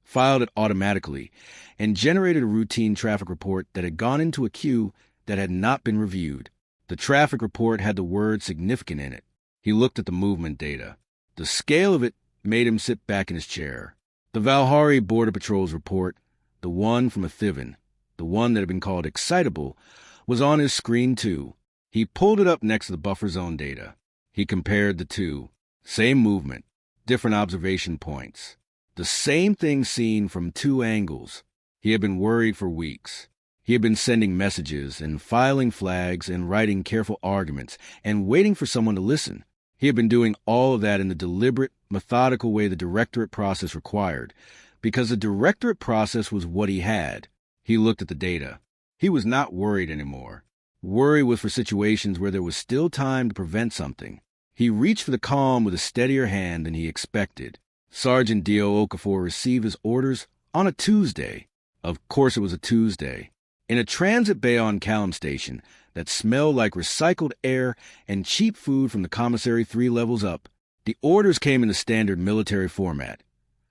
filed it automatically, and generated a routine traffic report that had gone into a queue that had not been reviewed. The traffic report had the word significant in it. He looked at the movement data. The scale of it made him sit back in his chair. The Valhari Border Patrol's report, the one from a Thivan, the one that had been called excitable, was on his screen too. He pulled it up next to the buffer zone data. He compared the two. Same movement, different observation points. The same thing seen from two angles. He had been worried for weeks. He had been sending messages and filing flags and writing careful arguments and waiting for someone to listen. He had been doing all of that in the deliberate, methodical way the Directorate process required, because the Directorate process was what he had. He looked at the data. He was not worried anymore. Worry was for situations where there was still time to prevent something. He reached for the calm with a steadier hand than he expected. Sergeant Dio Okafor received his orders on a Tuesday. Of course it was a Tuesday. In a transit bay on Callum Station that smelled like recycled air and cheap food from the commissary 3 levels up, the orders came in the standard military format,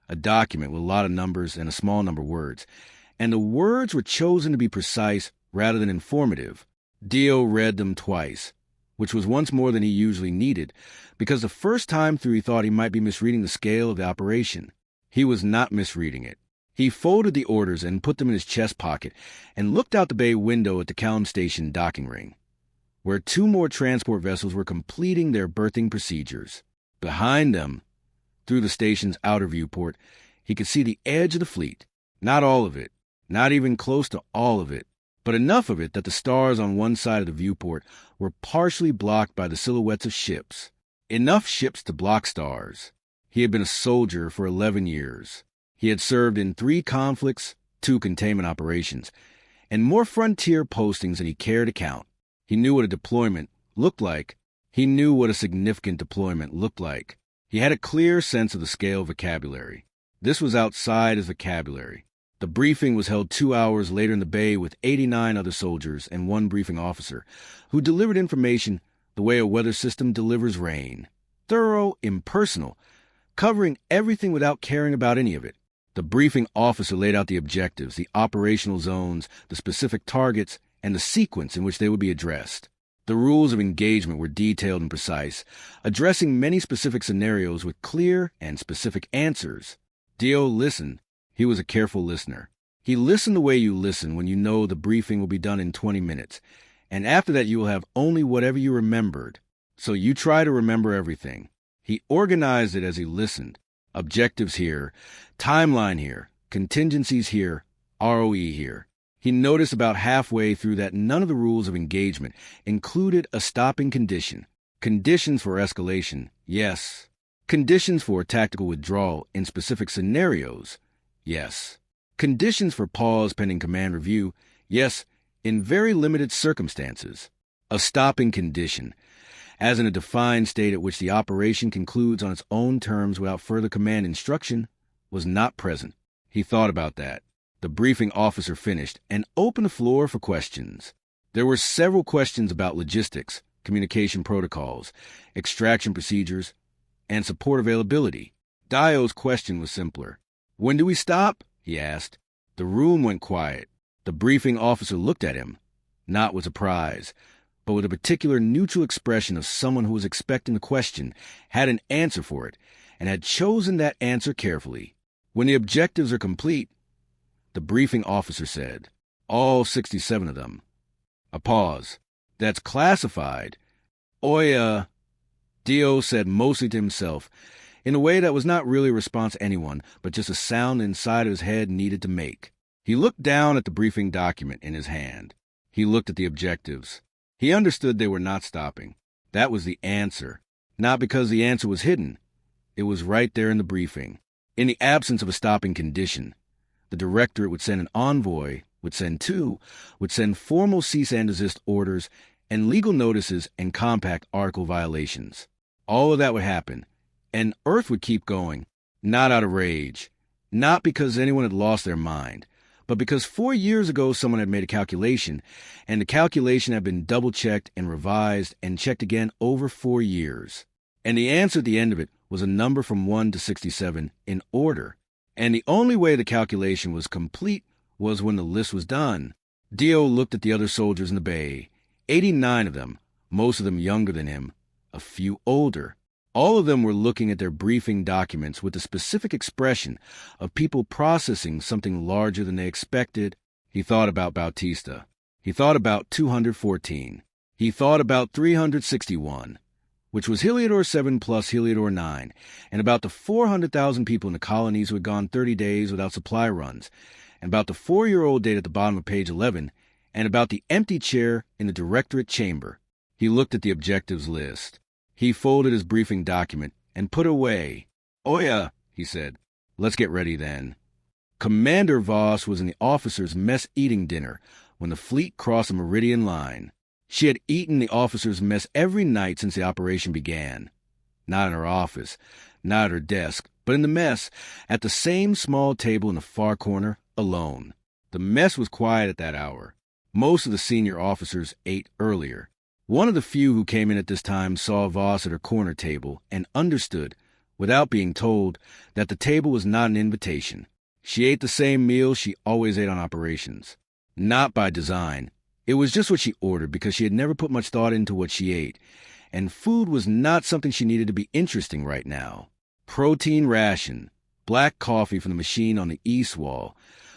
a document with a lot of numbers and a small number of words, and the words were chosen to be precise rather than informative. Dio read them twice, which was once more than he usually needed, because the first time through he thought he might be misreading the scale of the operation. He was not misreading it. He folded the orders and put them in his chest pocket and looked out the bay window at the Callum Station docking ring, where 2 more transport vessels were completing their berthing procedures. Behind them, through the station's outer viewport, he could see the edge of the fleet. Not all of it, not even close to all of it, but enough of it that the stars on one side of the viewport were partially blocked by the silhouettes of ships. Enough ships to block stars. He had been a soldier for 11 years. He had served in 3 conflicts, 2 containment operations, and more frontier postings than he cared to count. He knew what a deployment looked like. He knew what a significant deployment looked like. He had a clear sense of the scale of vocabulary. This was outside his vocabulary. The briefing was held 2 hours later in the bay with 89 other soldiers and 1 briefing officer, who delivered information the way a weather system delivers rain. Thorough, impersonal, covering everything without caring about any of it. The briefing officer laid out the objectives, the operational zones, the specific targets, and the sequence in which they would be addressed. The rules of engagement were detailed and precise, addressing many specific scenarios with clear and specific answers. Dio listened. He was a careful listener. He listened the way you listen when you know the briefing will be done in 20 minutes, and after that you will have only whatever you remembered. So you try to remember everything. He organized it as he listened. Objectives here, timeline here, contingencies here, ROE here. He noticed about halfway through that none of the rules of engagement included a stopping condition. Conditions for escalation, yes. Conditions for tactical withdrawal in specific scenarios, yes. Conditions for pause pending command review, yes, in very limited circumstances. A stopping condition, as in a defined state at which the operation concludes on its own terms without further command instruction, was not present. He thought about that. The briefing officer finished and opened the floor for questions. There were several questions about logistics, communication protocols, extraction procedures, and support availability. Dio's question was simpler. "When do we stop?" he asked. The room went quiet. The briefing officer looked at him, not with surprise, but with a particular neutral expression of someone who was expecting the question, had an answer for it, and had chosen that answer carefully. "When the objectives are complete," the briefing officer said. "All 67 of them." A pause. "That's classified." Dio said mostly to himself, in a way that was not really a response to anyone, but just a sound inside of his head needed to make. He looked down at the briefing document in his hand. He looked at the objectives. He understood they were not stopping. That was the answer. Not because the answer was hidden. It was right there in the briefing. In the absence of a stopping condition, the Directorate would send an envoy, would send 2, would send formal cease and desist orders and legal notices and compact article violations. All of that would happen, and Earth would keep going, not out of rage, not because anyone had lost their mind, but because 4 years ago someone had made a calculation, and the calculation had been double-checked and revised and checked again over 4 years. And the answer at the end of it was a number from 1 to 67 in order. And the only way the calculation was complete was when the list was done. Dio looked at the other soldiers in the bay, 89 of them, most of them younger than him, a few older. All of them were looking at their briefing documents with the specific expression of people processing something larger than they expected. He thought about Bautista. He thought about 214. He thought about 361. which was Heliodor 7 plus Heliodor 9, and about the 400,000 people in the colonies who had gone 30 days without supply runs, and about the 4-year-old date at the bottom of page 11, and about the empty chair in the Directorate chamber. He looked at the objectives list. He folded his briefing document and put it away. "Oh yeah," he said. "Let's get ready then." Commander Voss was in the officers' mess eating dinner when the fleet crossed the meridian line. She had eaten the officers' mess every night since the operation began. Not in her office, not at her desk, but in the mess, at the same small table in the far corner, alone. The mess was quiet at that hour. Most of the senior officers ate earlier. One of the few who came in at this time saw Voss at her corner table and understood, without being told, that the table was not an invitation. She ate the same meal she always ate on operations. Not by design. It was just what she ordered because she had never put much thought into what she ate, and food was not something she needed to be interesting right now. Protein ration, black coffee from the machine on the east wall,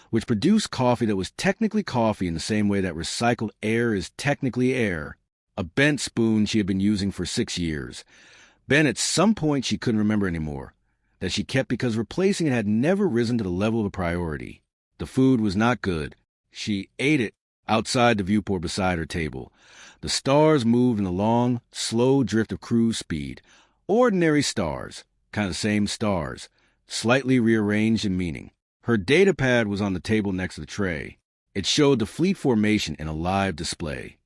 which produced coffee that was technically coffee in the same way that recycled air is technically air. A bent spoon she had been using for 6 years. Bent at some point she couldn't remember anymore, that she kept because replacing it had never risen to the level of a priority. The food was not good. She ate it outside the viewport beside her table. The stars moved in a long, slow drift of cruise speed. Ordinary stars, kind of same stars, slightly rearranged in meaning. Her data pad was on the table next to the tray. It showed the fleet formation in a live display.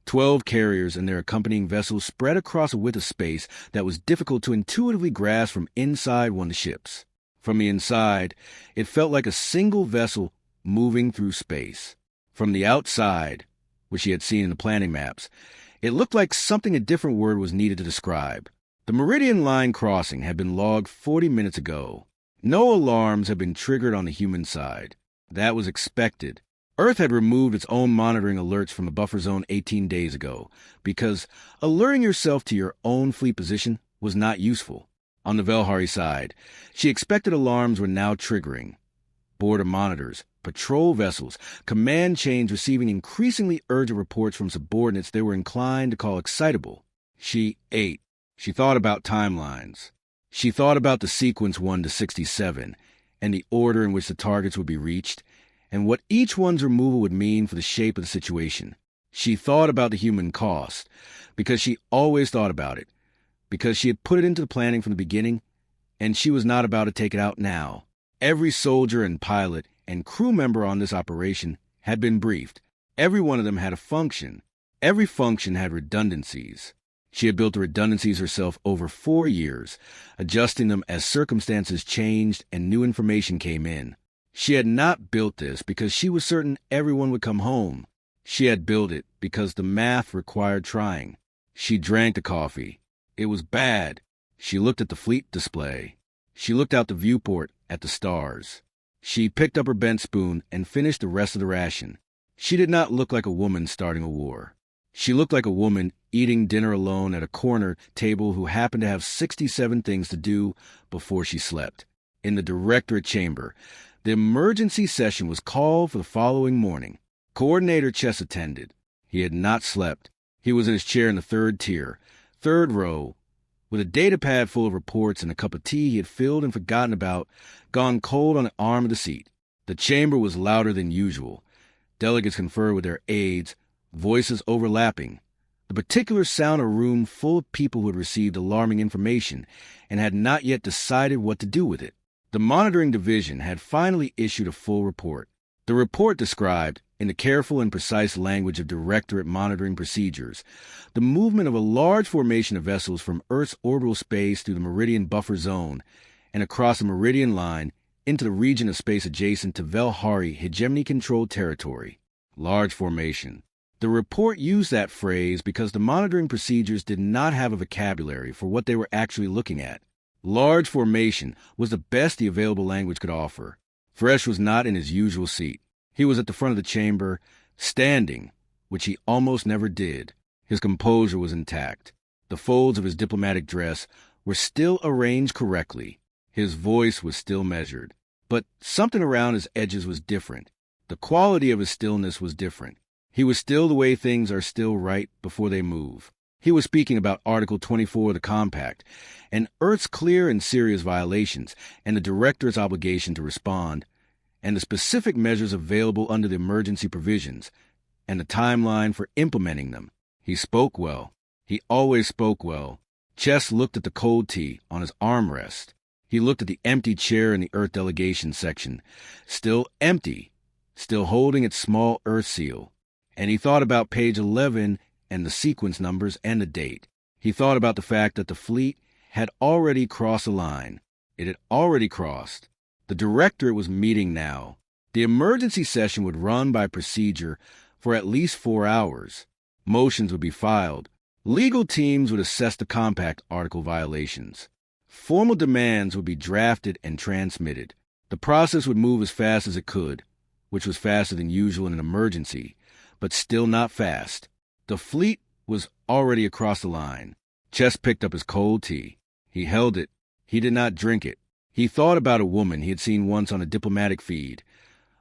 12 carriers and their accompanying vessels spread across a width of space that was difficult to intuitively grasp from inside one of the ships. From the inside, it felt like a single vessel moving through space. From the outside, which she had seen in the planning maps, it looked like something a different word was needed to describe. The meridian line crossing had been logged 40 minutes ago. No alarms had been triggered on the human side. That was expected. Earth had removed its own monitoring alerts from the buffer zone 18 days ago, because alerting yourself to your own fleet position was not useful. On the Velhari side, she expected alarms were now triggering. Border monitors, patrol vessels, command chains receiving increasingly urgent reports from subordinates they were inclined to call excitable. She ate. She thought about timelines. She thought about the sequence 1 to 67, and the order in which the targets would be reached, and what each one's removal would mean for the shape of the situation. She thought about the human cost, because she always thought about it, because she had put it into the planning from the beginning, and she was not about to take it out now. Every soldier and pilot and crew member on this operation had been briefed. Every one of them had a function. Every function had redundancies. She had built the redundancies herself over 4 years, adjusting them as circumstances changed and new information came in. She had not built this because she was certain everyone would come home. She had built it because the math required trying. She drank the coffee. It was bad. She looked at the fleet display. She looked out the viewport at the stars. She picked up her bent spoon and finished the rest of the ration. She did not look like a woman starting a war. She looked like a woman eating dinner alone at a corner table who happened to have 67 things to do before she slept. In the Directorate chamber, the emergency session was called for the following morning. Coordinator Chess attended. He had not slept. He was in his chair in the third tier, third row, with a data pad full of reports and a cup of tea he had filled and forgotten about, gone cold on the arm of the seat. The chamber was louder than usual. Delegates conferred with their aides, voices overlapping. The particular sound of a room full of people who had received alarming information and had not yet decided what to do with it. The monitoring division had finally issued a full report. The report described, in the careful and precise language of Directorate monitoring procedures, the movement of a large formation of vessels from Earth's orbital space through the meridian buffer zone and across the meridian line into the region of space adjacent to Velhari hegemony-controlled territory. Large formation. The report used that phrase because the monitoring procedures did not have a vocabulary for what they were actually looking at. Large formation was the best the available language could offer. Fresh was not in his usual seat. He was at the front of the chamber, standing, which he almost never did. His composure was intact. The folds of his diplomatic dress were still arranged correctly. His voice was still measured. But something around his edges was different. The quality of his stillness was different. He was still the way things are still right before they move. He was speaking about Article 24 of the Compact, and Earth's clear and serious violations, and the Directorate's obligation to respond, and the specific measures available under the emergency provisions, and the timeline for implementing them. He spoke well. He always spoke well. Chess looked at the cold tea on his armrest. He looked at the empty chair in the Earth delegation section, still empty, still holding its small Earth seal. And he thought about page 11 and the sequence numbers and the date. He thought about the fact that the fleet had already crossed the line. It had already crossed. The Directorate was meeting now. The emergency session would run by procedure for at least 4 hours. Motions would be filed. Legal teams would assess the Compact Article violations. Formal demands would be drafted and transmitted. The process would move as fast as it could, which was faster than usual in an emergency, but still not fast. The fleet was already across the line. Chess picked up his cold tea. He held it. He did not drink it. He thought about a woman he had seen once on a diplomatic feed,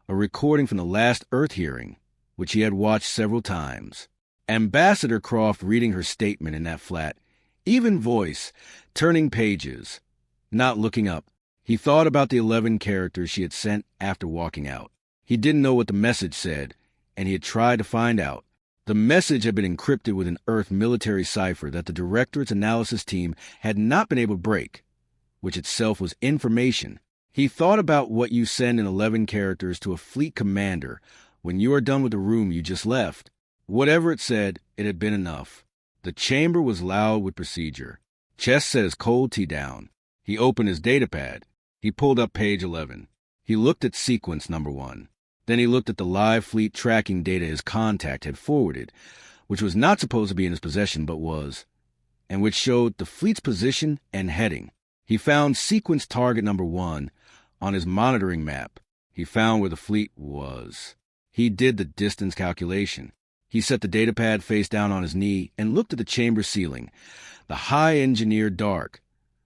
a recording from the last Earth hearing, which he had watched several times. Ambassador Croft reading her statement in that flat, even voice, turning pages, not looking up. He thought about the 11 characters she had sent after walking out. He didn't know what the message said, and he had tried to find out. The message had been encrypted with an Earth military cipher that the Directorate's analysis team had not been able to break, which itself was information. He thought about what you send in 11 characters to a fleet commander when you are done with the room you just left. Whatever it said, it had been enough. The chamber was loud with procedure. Chess set his cold tea down. He opened his datapad. He pulled up page 11. He looked at sequence number 1. Then he looked at the live fleet tracking data his contact had forwarded, which was not supposed to be in his possession but was, and which showed the fleet's position and heading. He found sequence target number 1 on his monitoring map. He found where the fleet was. He did the distance calculation. He set the datapad face down on his knee and looked at the chamber ceiling, the high-engineered dark,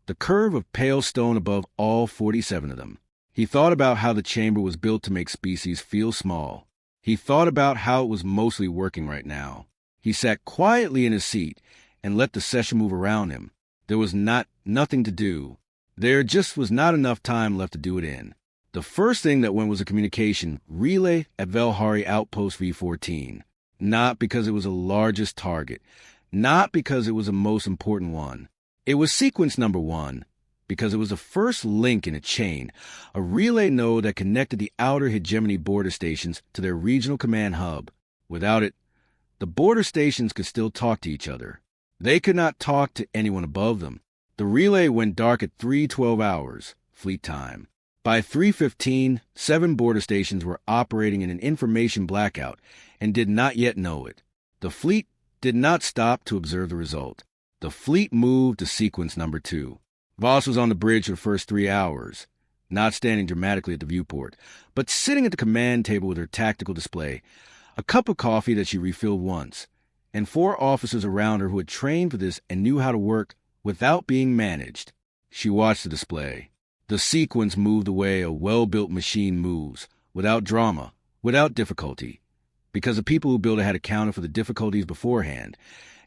the curve of pale stone above all 47 of them. He thought about how the chamber was built to make species feel small. He thought about how it was mostly working right now. He sat quietly in his seat and let the session move around him. There was nothing to do. There just was not enough time left to do it in. The first thing that went was a communication relay at Velhari Outpost V14. Not because it was the largest target, not because it was the most important one. It was sequence number 1, because it was the first link in a chain, a relay node that connected the outer hegemony border stations to their regional command hub. Without it, the border stations could still talk to each other. They could not talk to anyone above them. The relay went dark at 3:12 hours, fleet time. By 3:15, 7 border stations were operating in an information blackout and did not yet know it. The fleet did not stop to observe the result. The fleet moved to sequence number 2. Voss was on the bridge for the first 3 hours, not standing dramatically at the viewport, but sitting at the command table with her tactical display, a cup of coffee that she refilled once, and 4 officers around her who had trained for this and knew how to work without being managed. She watched the display. The sequence moved the way a well-built machine moves, without drama, without difficulty, because the people who built it had accounted for the difficulties beforehand,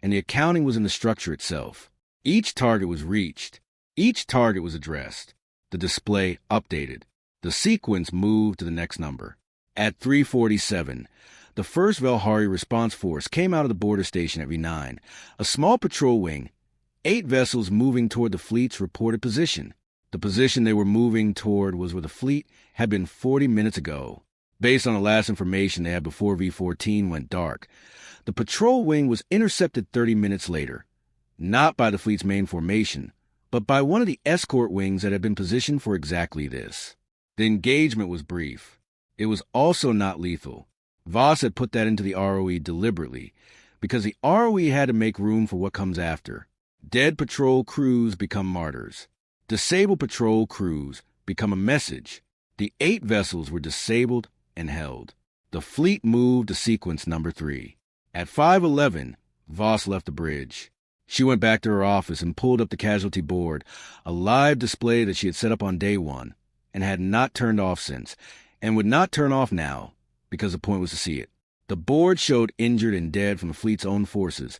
and the accounting was in the structure itself. Each target was reached. Each target was addressed. The display updated. The sequence moved to the next number. At 3:47, the first Velhari response force came out of the border station at V9, a small patrol wing, 8 vessels moving toward the fleet's reported position. The position they were moving toward was where the fleet had been 40 minutes ago. Based on the last information they had before V14 went dark, the patrol wing was intercepted 30 minutes later, not by the fleet's main formation, but by one of the escort wings that had been positioned for exactly this. The engagement was brief. It was also not lethal. Voss had put that into the ROE deliberately, because the ROE had to make room for what comes after. Dead patrol crews become martyrs. Disabled patrol crews become a message. The 8 vessels were disabled and held. The fleet moved to sequence number 3. At 5:11, Voss left the bridge. She went back to her office and pulled up the casualty board, a live display that she had set up on day 1 and had not turned off since, and would not turn off now because the point was to see it. The board showed injured and dead from the fleet's own forces,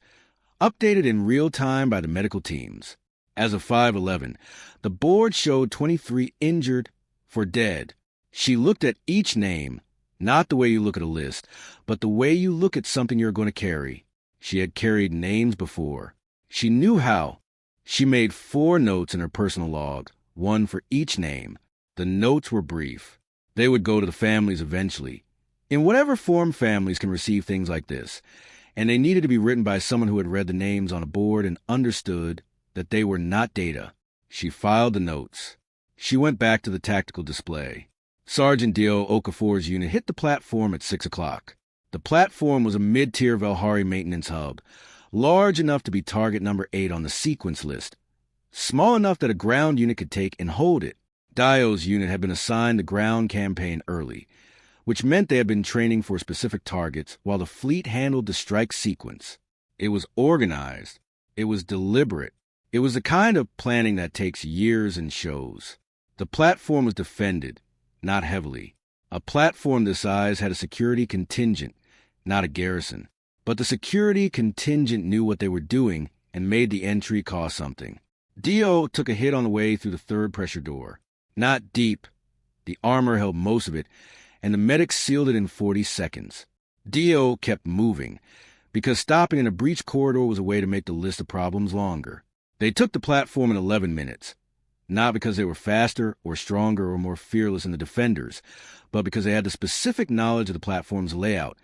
updated in real time by the medical teams. As of 5/11, the board showed 23 injured for dead. She looked at each name, not the way you look at a list, but the way you look at something you're going to carry. She had carried names before. She knew how. She made 4 notes in her personal log, 1 for each name. The notes were brief. They would go to the families eventually, in whatever form families can receive things like this, and they needed to be written by someone who had read the names on a board and understood that they were not data. She filed the notes. She went back to the tactical display. Sergeant Dio Okafor's unit hit the platform at 6 o'clock. The platform was a mid-tier Valhari maintenance hub, large enough to be target number 8 on the sequence list, small enough that a ground unit could take and hold it. Dio's unit had been assigned the ground campaign early, which meant they had been training for specific targets while the fleet handled the strike sequence. It was organized. It was deliberate. It was the kind of planning that takes years and shows. The platform was defended, not heavily. A platform this size had a security contingent, not a garrison. But the security contingent knew what they were doing and made the entry cost something. Dio took a hit on the way through the 3rd pressure door. Not deep. The armor held most of it, and the medics sealed it in 40 seconds. Dio kept moving, because stopping in a breach corridor was a way to make the list of problems longer. They took the platform in 11 minutes, not because they were faster or stronger or more fearless than the defenders, but because they had the specific knowledge of the platform's layout,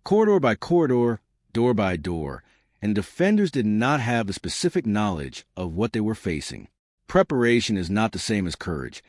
corridor by corridor, door by door, and defenders did not have the specific knowledge of what they were facing. Preparation is not the same as courage,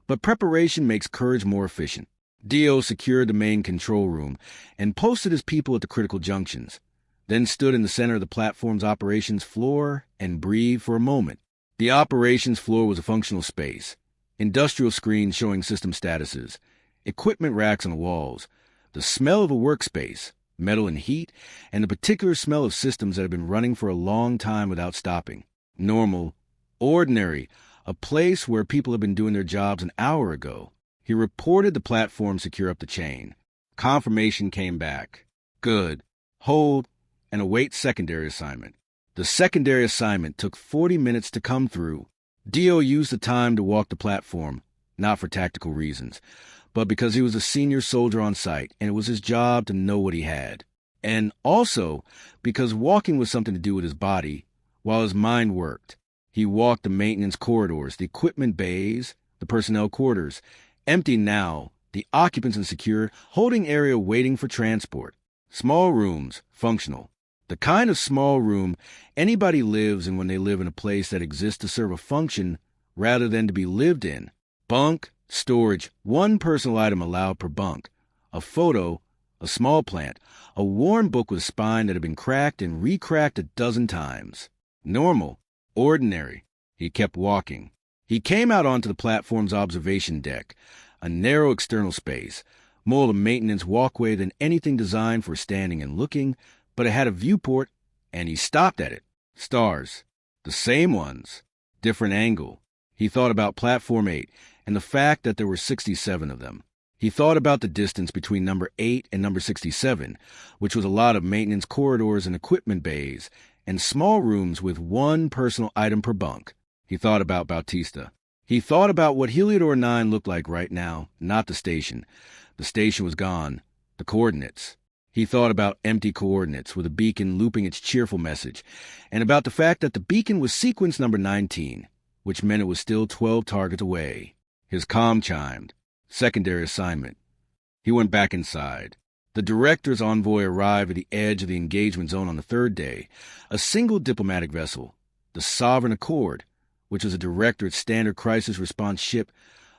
but preparation makes courage more efficient. Dio secured the main control room and posted his people at the critical junctions, then stood in the center of the platform's operations floor and breathed for a moment. The operations floor was a functional space, industrial screens showing system statuses, equipment racks on the walls, the smell of a workspace, metal and heat, and the particular smell of systems that had been running for a long time without stopping. Normal, ordinary, a place where people had been doing their jobs an hour ago. He reported the platform secure up the chain. Confirmation came back. Good. Hold and await secondary assignment. The secondary assignment took 40 minutes to come through. Dio used the time to walk the platform, not for tactical reasons, but because he was a senior soldier on site and it was his job to know what he had. And also because walking was something to do with his body while his mind worked. He walked the maintenance corridors, the equipment bays, the personnel quarters, empty now, the occupants in secure, holding area waiting for transport. Small rooms, functional. The kind of small room anybody lives in when they live in a place that exists to serve a function rather than to be lived in. Bunk, storage, 1 personal item allowed per bunk. A photo, a small plant, a worn book with a spine that had been cracked and re-cracked a dozen times. Normal, ordinary. He kept walking. He came out onto the platform's observation deck, a narrow external space, more of a maintenance walkway than anything designed for standing and looking, but it had a viewport, and he stopped at it. Stars. The same ones. Different angle. He thought about Platform 8 and the fact that there were 67 of them. He thought about the distance between number 8 and number 67, which was a lot of maintenance corridors and equipment bays, and small rooms with 1 personal item per bunk. He thought about Bautista. He thought about what Heliodor 9 looked like right now, not the station. The station was gone. The coordinates. He thought about empty coordinates with a beacon looping its cheerful message, and about the fact that the beacon was sequence number 19, which meant it was still 12 targets away. His comm chimed. Secondary assignment. He went back inside. The director's envoy arrived at the edge of the engagement zone on the 3rd day, a single diplomatic vessel, the Sovereign Accord, which was a Directorate standard crisis response ship,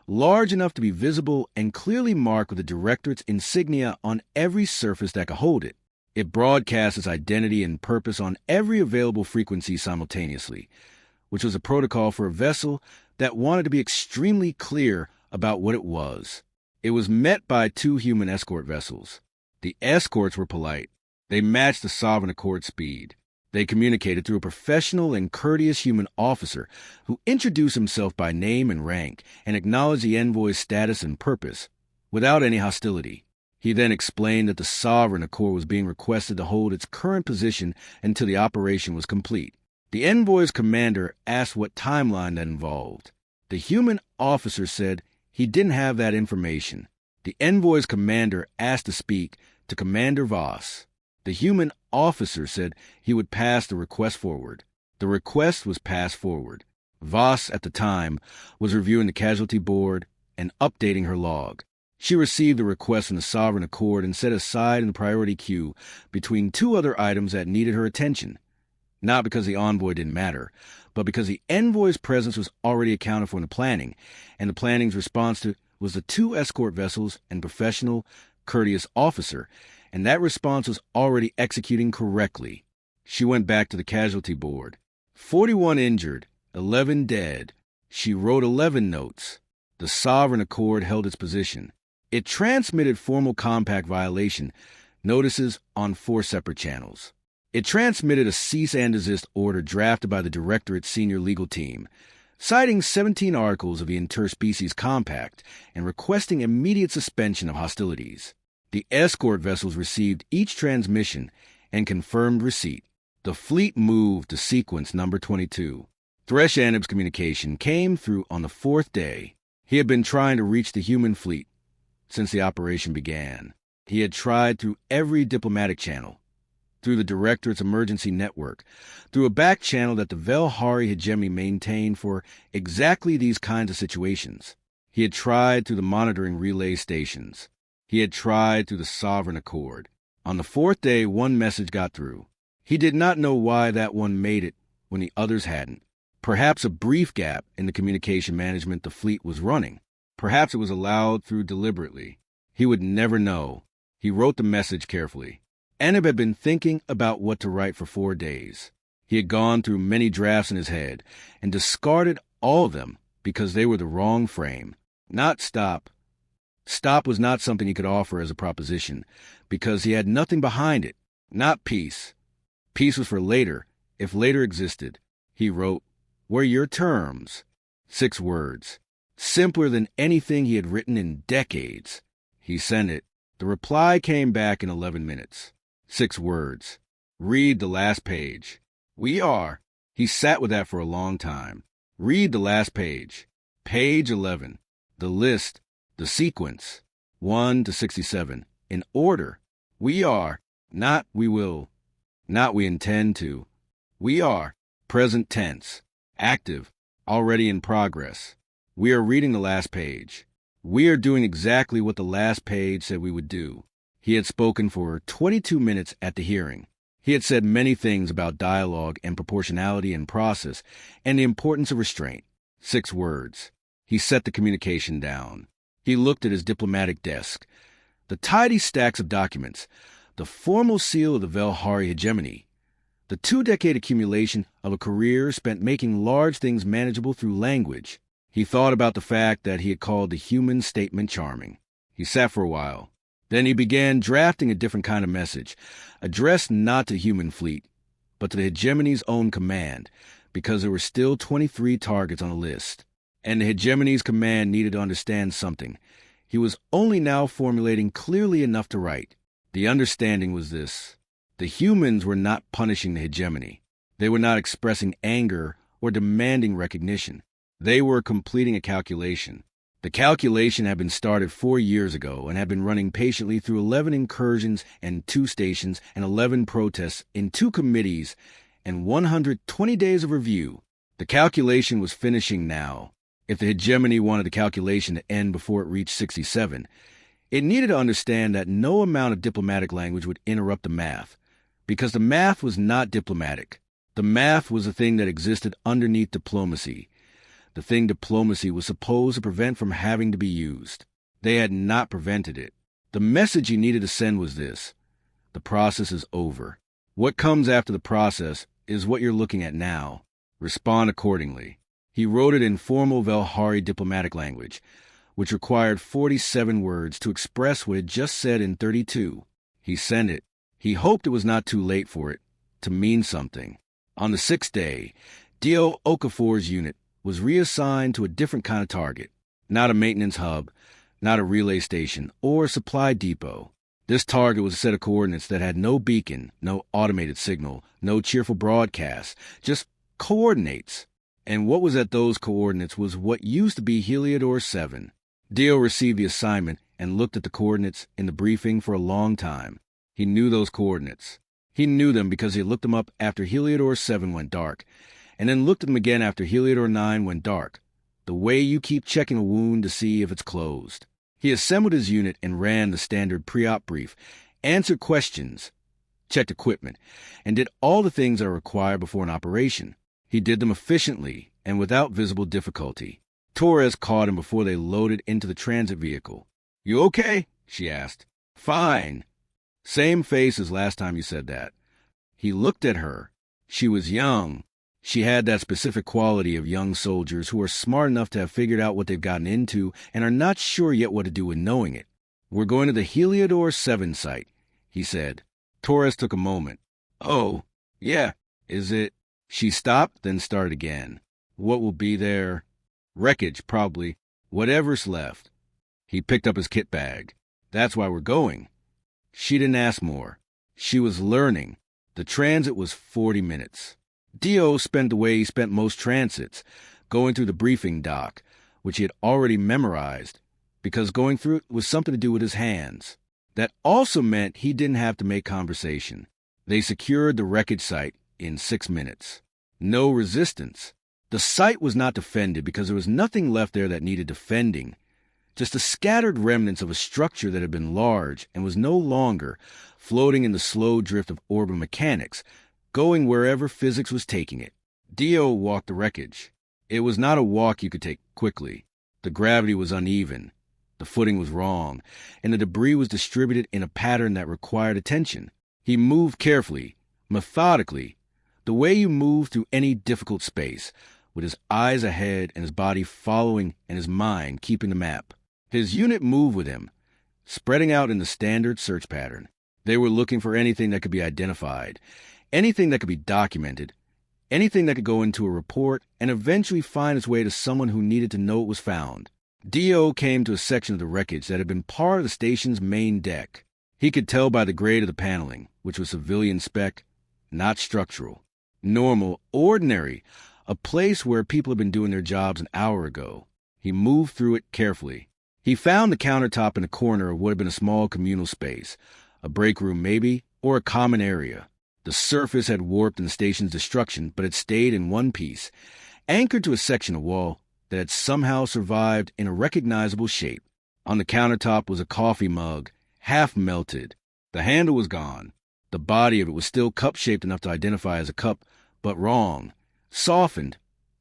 large enough to be visible and clearly marked with the Directorate's insignia on every surface that could hold it. It broadcast its identity and purpose on every available frequency simultaneously, which was a protocol for a vessel that wanted to be extremely clear about what it was. It was met by 2 human escort vessels. The escorts were polite. They matched the Sovereign Accord speed. They communicated through a professional and courteous human officer who introduced himself by name and rank and acknowledged the envoy's status and purpose without any hostility. He then explained that the Sovereign Accord was being requested to hold its current position until the operation was complete. The envoy's commander asked what timeline that involved. The human officer said he didn't have that information. The envoy's commander asked to speak to Commander Voss. The human officer said he would pass the request forward. The request was passed forward. Voss, at the time, was reviewing the casualty board and updating her log. She received the request from the Sovereign Accord and set aside in the priority queue between two other items that needed her attention. Not because the envoy didn't matter, but because the envoy's presence was already accounted for in the planning, and the planning's response to was the two escort vessels and professional, courteous officer, and that response was already executing correctly. She went back to the casualty board. 41 injured, 11 dead. She wrote 11 notes. The Sovereign Accord held its position. It transmitted formal compact violation notices on 4 separate channels. It transmitted a cease and desist order drafted by the Directorate senior legal team, citing 17 articles of the interspecies compact and requesting immediate suspension of hostilities. The escort vessels received each transmission and confirmed receipt. The fleet moved to sequence number 22. Thresh-Anib's communication came through on the 4th day. He had been trying to reach the human fleet since the operation began. He had tried through every diplomatic channel, through the Directorate's emergency network, through a back channel that the Velhari hegemony maintained for exactly these kinds of situations. He had tried through the monitoring relay stations. He had tried through the Sovereign Accord. On the 4th day, one message got through. He did not know why that one made it when the others hadn't. Perhaps a brief gap in the communication management the fleet was running. Perhaps it was allowed through deliberately. He would never know. He wrote the message carefully. Anib had been thinking about what to write for 4 days. He had gone through many drafts in his head and discarded all of them because they were the wrong frame. Not stop. Stop was not something he could offer as a proposition because he had nothing behind it. Not peace. Peace was for later, if later existed. He wrote, "Were your terms?" 6 words. Simpler than anything he had written in decades. He sent it. The reply came back in 11 minutes. 6 words. Read the last page. We are. He sat with that for a long time. Read the last page. Page 11. The list, the sequence. 1 to 67. In order. We are. Not we will. Not we intend to. We are. Present tense. Active. Already in progress. We are reading the last page. We are doing exactly what the last page said we would do. He had spoken for 22 minutes at the hearing. He had said many things about dialogue and proportionality and process and the importance of restraint. 6 words. He set the communication down. He looked at his diplomatic desk. The tidy stacks of documents. The formal seal of the Velhari hegemony. The 2-decade accumulation of a career spent making large things manageable through language. He thought about the fact that he had called the human statement charming. He sat for a while. Then he began drafting a different kind of message, addressed not to human fleet, but to the hegemony's own command, because there were still 23 targets on the list. And the hegemony's command needed to understand something. He was only now formulating clearly enough to write. The understanding was this. The humans were not punishing the hegemony. They were not expressing anger or demanding recognition. They were completing a calculation. The calculation had been started 4 years ago and had been running patiently through 11 incursions and 2 stations and 11 protests in 2 committees and 120 days of review. The calculation was finishing now. If the hegemony wanted the calculation to end before it reached 67, it needed to understand that no amount of diplomatic language would interrupt the math, because the math was not diplomatic. The math was the thing that existed underneath diplomacy, the thing diplomacy was supposed to prevent from having to be used. They had not prevented it. The message he needed to send was this. The process is over. What comes after the process is what you're looking at now. Respond accordingly. He wrote it in formal Velhari diplomatic language, which required 47 words to express what it just said in 32. He sent it. He hoped it was not too late for it to mean something. On the 6th day, D.O. Okafor's unit was reassigned to a different kind of target, not a maintenance hub, not a relay station, or a supply depot. This target was a set of coordinates that had no beacon, no automated signal, no cheerful broadcast, just coordinates. And what was at those coordinates was what used to be Heliodor 7. Dio received the assignment and looked at the coordinates in the briefing for a long time. He knew those coordinates. He knew them because he had looked them up after Heliodor 7 went dark, and then looked at them again after Heliodor 9 went dark, the way you keep checking a wound to see if it's closed. He assembled his unit and ran the standard pre-op brief, answered questions, checked equipment, and did all the things that are required before an operation. He did them efficiently and without visible difficulty. Torres caught him before they loaded into the transit vehicle. "You okay?" she asked. "Fine." Same face as last time you said that. He looked at her. She was young. She had that specific quality of young soldiers who are smart enough to have figured out what they've gotten into and are not sure yet what to do with knowing it. "We're going to the Heliodor 7 site," he said. Torres took a moment. "Oh, yeah. Is it?" She stopped, then started again. "What will be there?" "Wreckage, probably. Whatever's left." He picked up his kit bag. "That's why we're going." She didn't ask more. She was learning. The transit was 40 minutes. Dio spent the way he spent most transits, going through the briefing doc, which he had already memorized, because going through it was something to do with his hands. That also meant he didn't have to make conversation. They secured the wreckage site in 6 minutes. No resistance. The site was not defended because there was nothing left there that needed defending. Just the scattered remnants of a structure that had been large and was no longer floating in the slow drift of orbital mechanics, going wherever physics was taking it. Dio walked the wreckage. It was not a walk you could take quickly. The gravity was uneven. The footing was wrong, and the debris was distributed in a pattern that required attention. He moved carefully, methodically, the way you move through any difficult space, with his eyes ahead and his body following and his mind keeping the map. His unit moved with him, spreading out in the standard search pattern. They were looking for anything that could be identified, anything that could be documented, anything that could go into a report and eventually find its way to someone who needed to know it was found. Dio came to a section of the wreckage that had been part of the station's main deck. He could tell by the grade of the paneling, which was civilian spec, not structural. Normal, ordinary, a place where people had been doing their jobs an hour ago. He moved through it carefully. He found the countertop in a corner of what had been a small communal space, a break room maybe, or a common area. The surface had warped in the station's destruction, but had stayed in one piece, anchored to a section of wall that had somehow survived in a recognizable shape. On the countertop was a coffee mug, half melted. The handle was gone. The body of it was still cup-shaped enough to identify as a cup, but wrong. Softened,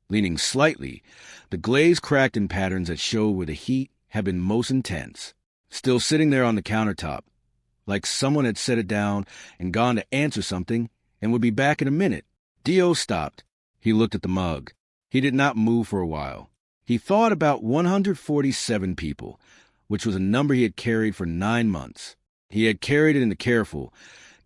leaning slightly, the glaze cracked in patterns that showed where the heat had been most intense. Still sitting there on the countertop, like someone had set it down and gone to answer something and would be back in a minute. Dio stopped. He looked at the mug. He did not move for a while. He thought about 147 people, which was a number he had carried for 9 months. He had carried it in the careful,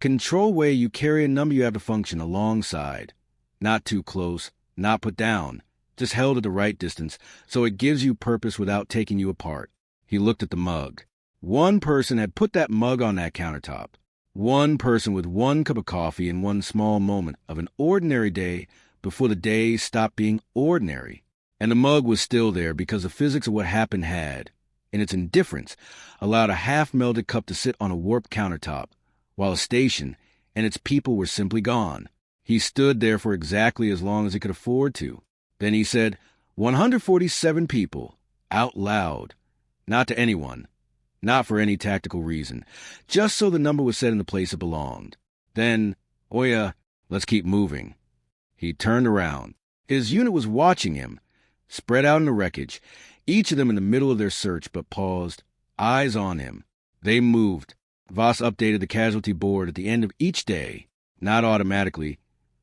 control way you carry a number you have to function alongside. Not too close, not put down, just held at the right distance so it gives you purpose without taking you apart. He looked at the mug. One person had put that mug on that countertop. One person with one cup of coffee in one small moment of an ordinary day before the day stopped being ordinary. And the mug was still there because the physics of what happened had, in its indifference, allowed a half-melted cup to sit on a warped countertop, while a station and its people were simply gone. He stood there for exactly as long as he could afford to. Then he said, 147 people, out loud. Not to anyone. Not for any tactical reason. Just so the number was set in the place it belonged. Then, "Oh yeah, let's keep moving." He turned around. His unit was watching him, spread out in the wreckage, each of them in the middle of their search, but paused, eyes on him. They moved. Voss updated the casualty board at the end of each day. Not automatically.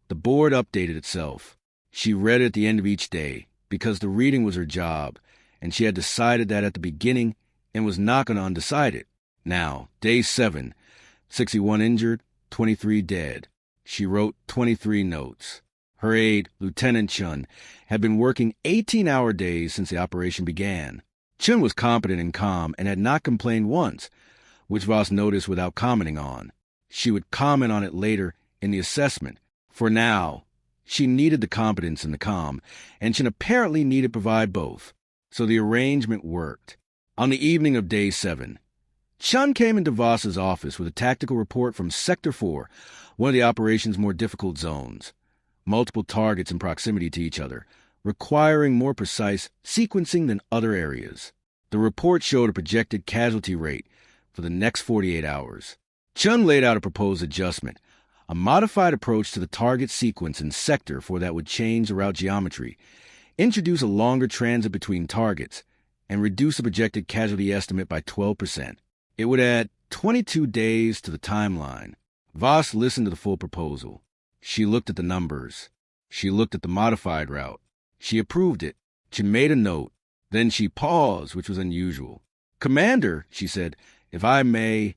The board updated itself. She read it at the end of each day, because the reading was her job, and she had decided that at the beginning and was not going to undecide it. Now, day 7, 61 injured, 23 dead. She wrote 23 notes. Her aide, Lieutenant Chun, had been working 18-hour days since the operation began. Chun was competent and calm and had not complained once, which Voss noticed without commenting on. She would comment on it later in the assessment. For now, she needed the competence and the calm, and Chen apparently needed to provide both. So the arrangement worked. On the evening of Day 7, Chun came into Voss's office with a tactical report from Sector 4, one of the operation's more difficult zones. Multiple targets in proximity to each other, requiring more precise sequencing than other areas. The report showed a projected casualty rate for the next 48 hours. Chun laid out a proposed adjustment, a modified approach to the target sequence in Sector 4 that would change the route geometry, introduce a longer transit between targets, and reduce the projected casualty estimate by 12%. It would add 22 days to the timeline. Voss listened to the full proposal. She looked at the numbers. She looked at the modified route. She approved it. She made a note. Then she paused, which was unusual. "Commander," she said, "if I may."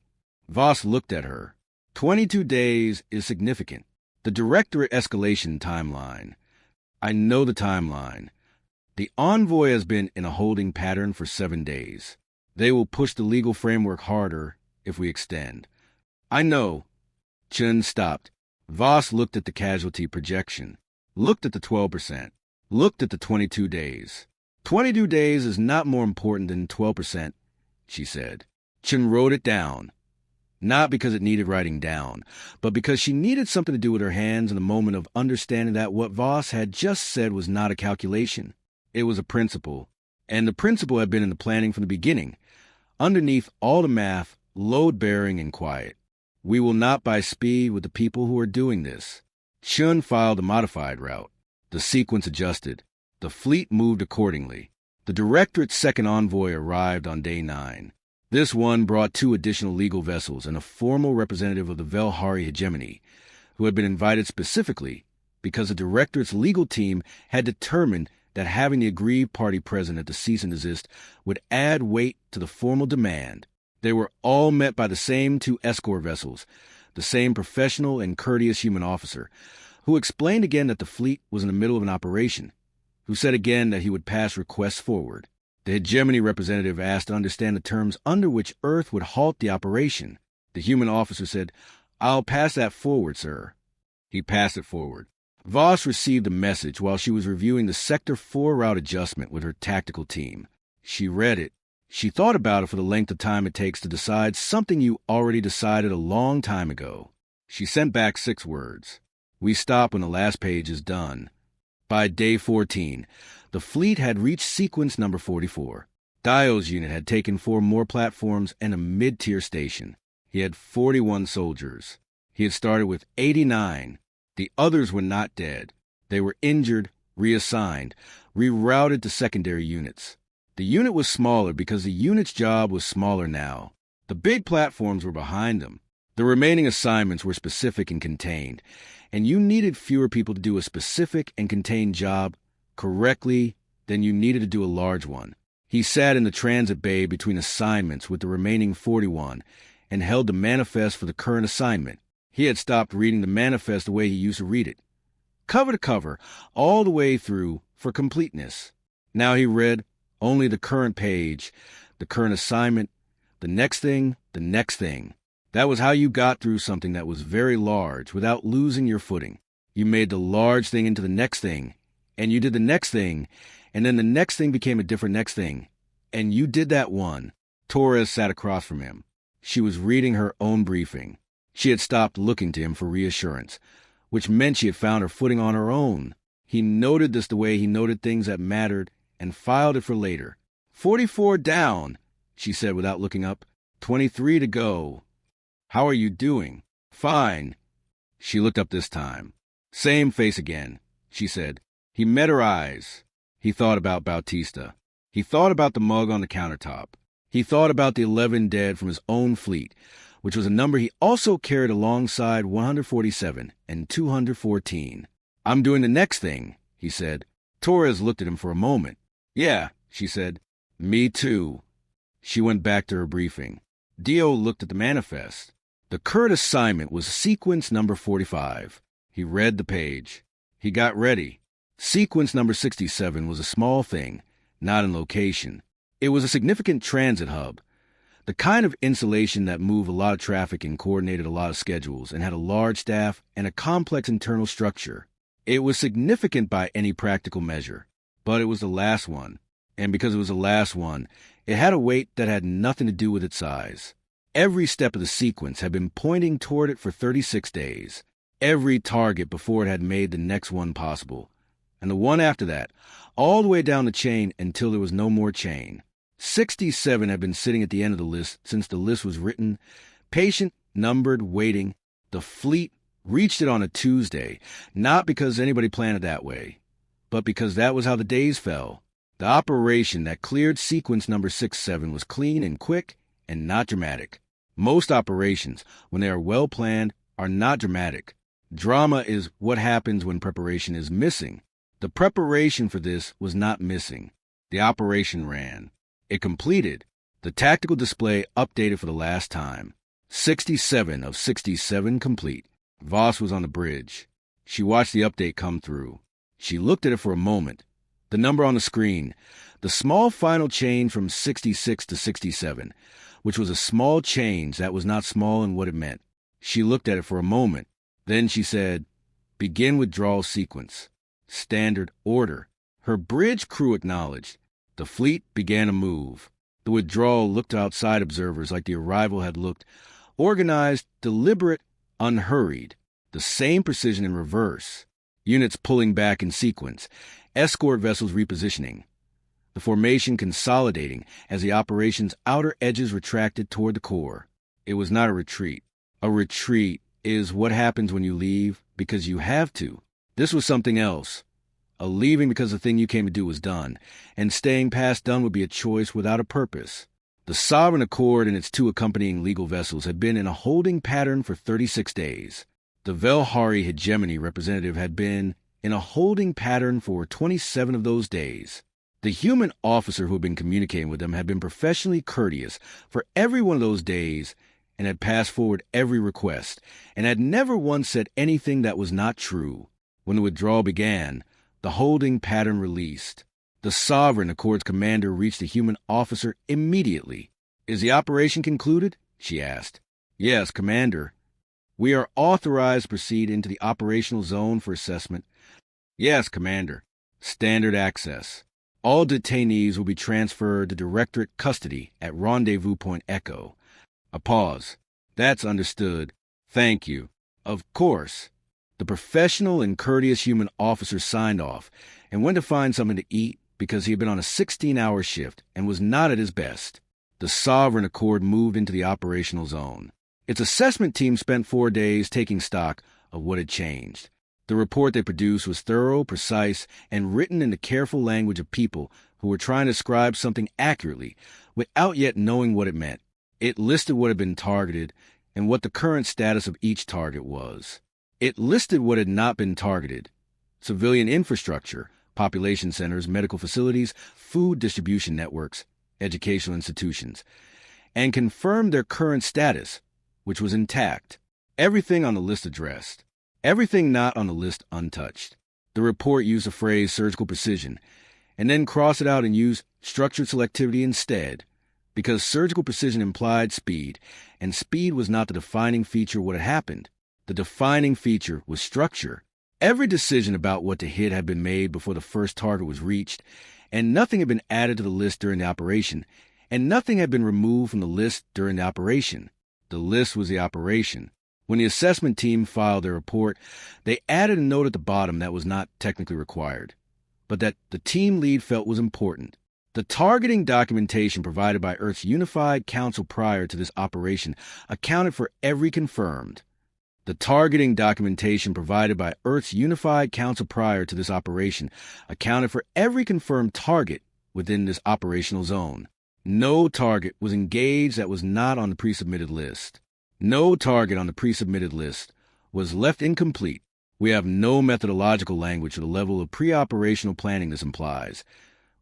Voss looked at her. 22 days is significant. The Directorate escalation timeline. I know the timeline. The envoy has been in a holding pattern for 7 days. They will push the legal framework harder if we extend. I know. Chun stopped. Voss looked at the casualty projection, looked at the 12%, looked at the 22 days. 22 days is not more important than 12%, she said. Chun wrote it down. Not because it needed writing down, but because she needed something to do with her hands in the moment of understanding that what Voss had just said was not a calculation. It was a principle, and the principle had been in the planning from the beginning. Underneath all the math, load-bearing and quiet. We will not buy speed with the people who are doing this. Chun filed a modified route. The sequence adjusted. The fleet moved accordingly. The Directorate's second envoy arrived on Day 9. This one brought 2 additional legal vessels and a formal representative of the Velhari hegemony, who had been invited specifically because the Directorate's legal team had determined that having the aggrieved party present at the cease and desist would add weight to the formal demand. They were all met by the same 2 escort vessels, the same professional and courteous human officer, who explained again that the fleet was in the middle of an operation, who said again that he would pass requests forward. The hegemony representative asked to understand the terms under which Earth would halt the operation. The human officer said, "I'll pass that forward, sir." He passed it forward. Voss received a message while she was reviewing the Sector 4 route adjustment with her tactical team. She read it. She thought about it for the length of time it takes to decide something you already decided a long time ago. She sent back 6 words. "We stop when the last page is done." By Day 14, the fleet had reached sequence number 44. Dio's unit had taken 4 more platforms and a mid-tier station. He had 41 soldiers. He had started with 89. The others were not dead. They were injured, reassigned, rerouted to secondary units. The unit was smaller because the unit's job was smaller now. The big platforms were behind them. The remaining assignments were specific and contained, and you needed fewer people to do a specific and contained job correctly than you needed to do a large one. He sat in the transit bay between assignments with the remaining 41 and held the manifest for the current assignment. He had stopped reading the manifest the way he used to read it, cover to cover, all the way through for completeness. Now he read only the current page, the current assignment, the next thing, the next thing. That was how you got through something that was very large without losing your footing. You made the large thing into the next thing, and you did the next thing, and then the next thing became a different next thing, and you did that one. Torres sat across from him. She was reading her own briefing. She had stopped looking to him for reassurance, which meant she had found her footing on her own. He noted this the way he noted things that mattered and filed it for later. 44 down, she said without looking up. 23 to go. How are you doing? Fine. She looked up this time. Same face again, she said. He met her eyes. He thought about Bautista. He thought about the mug on the countertop. He thought about the 11 dead from his own fleet, which was a number he also carried alongside 147 and 214. I'm doing the next thing, he said. Torres looked at him for a moment. Yeah, she said. Me too. She went back to her briefing. Dio looked at the manifest. The current assignment was sequence number 45. He read the page. He got ready. Sequence number 67 was a small thing, not in location. It was a significant transit hub. The kind of installation that moved a lot of traffic and coordinated a lot of schedules and had a large staff and a complex internal structure. It was significant by any practical measure, but it was the last one. And because it was the last one, it had a weight that had nothing to do with its size. Every step of the sequence had been pointing toward it for 36 days. Every target before it had made the next one possible. And the one after that, all the way down the chain until there was no more chain. 67 had been sitting at the end of the list since the list was written, patient, numbered, waiting. The fleet reached it on a Tuesday, not because anybody planned it that way, but because that was how the days fell. The operation that cleared sequence number 67 was clean and quick and not dramatic. Most operations, when they are well planned, are not dramatic. Drama is what happens when preparation is missing. The preparation for this was not missing. The operation ran. It completed. The tactical display updated for the last time. 67 of 67 complete. Voss was on the bridge. She watched the update come through. She looked at it for a moment. The number on the screen, the small final change from 66 to 67, which was a small change that was not small in what it meant. She looked at it for a moment. Then she said, "Begin withdrawal sequence. Standard order." Her bridge crew acknowledged. The fleet began to move. The withdrawal looked to outside observers like the arrival had looked, organized, deliberate, unhurried. The same precision in reverse. Units pulling back in sequence. Escort vessels repositioning. The formation consolidating as the operation's outer edges retracted toward the core. It was not a retreat. A retreat is what happens when you leave because you have to. This was something else. A leaving because the thing you came to do was done, and staying past done would be a choice without a purpose. The Sovereign Accord and its 2 accompanying legal vessels had been in a holding pattern for 36 days. The Velhari hegemony representative had been in a holding pattern for 27 of those days. The human officer who had been communicating with them had been professionally courteous for every one of those days and had passed forward every request and had never once said anything that was not true. When the withdrawal began, the holding pattern released. The Sovereign Accord's commander reached the human officer immediately. "Is the operation concluded?" she asked. "Yes, Commander. We are authorized to proceed into the operational zone for assessment." "Yes, Commander. Standard access. All detainees will be transferred to Directorate custody at Rendezvous Point Echo." A pause. "That's understood. Thank you." "Of course." The professional and courteous human officer signed off and went to find something to eat because he had been on a 16-hour shift and was not at his best. The Sovereign Accord moved into the operational zone. Its assessment team spent 4 days taking stock of what had changed. The report they produced was thorough, precise, and written in the careful language of people who were trying to describe something accurately without yet knowing what it meant. It listed what had been targeted and what the current status of each target was. It listed what had not been targeted: civilian infrastructure, population centers, medical facilities, food distribution networks, educational institutions, and confirmed their current status, which was intact. Everything on the list addressed. Everything not on the list untouched. The report used the phrase surgical precision, and then crossed it out and used structured selectivity instead, because surgical precision implied speed, and speed was not the defining feature of what had happened. The defining feature was structure. Every decision about what to hit had been made before the first target was reached, and nothing had been added to the list during the operation, and nothing had been removed from the list during the operation. The list was the operation. When the assessment team filed their report, they added a note at the bottom that was not technically required, but that the team lead felt was important. The targeting documentation provided by Earth's Unified Council prior to this operation accounted for every confirmed. The targeting documentation provided by Earth's Unified Council prior to this operation accounted for every confirmed target within this operational zone. No target was engaged that was not on the pre-submitted list. No target on the pre-submitted list was left incomplete. We have no methodological language for the level of pre-operational planning this implies,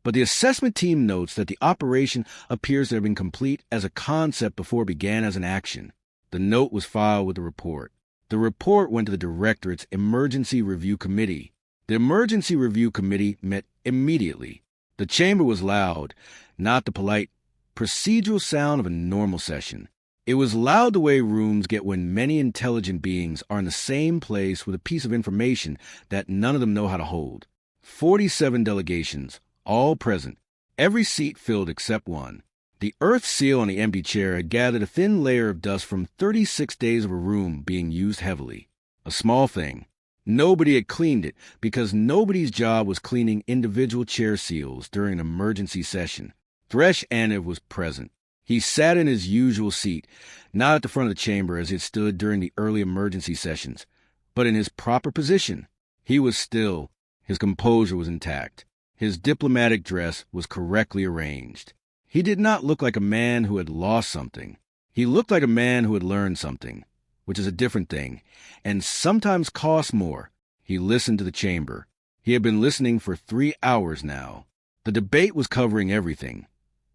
but the assessment team notes that the operation appears to have been complete as a concept before it began as an action. The note was filed with the report. The report went to the Directorate's Emergency Review Committee. The Emergency Review Committee met immediately. The chamber was loud, not the polite procedural sound of a normal session. It was loud the way rooms get when many intelligent beings are in the same place with a piece of information that none of them know how to hold. 47 delegations, all present, every seat filled except one. The earth seal on the empty chair had gathered a thin layer of dust from 36 days of a room being used heavily. A small thing. Nobody had cleaned it because nobody's job was cleaning individual chair seals during an emergency session. Thresh Aniv was present. He sat in his usual seat, not at the front of the chamber as he had stood during the early emergency sessions, but in his proper position. He was still. His composure was intact. His diplomatic dress was correctly arranged. He did not look like a man who had lost something. He looked like a man who had learned something, which is a different thing, and sometimes costs more. He listened to the chamber. He had been listening for 3 hours now. The debate was covering everything.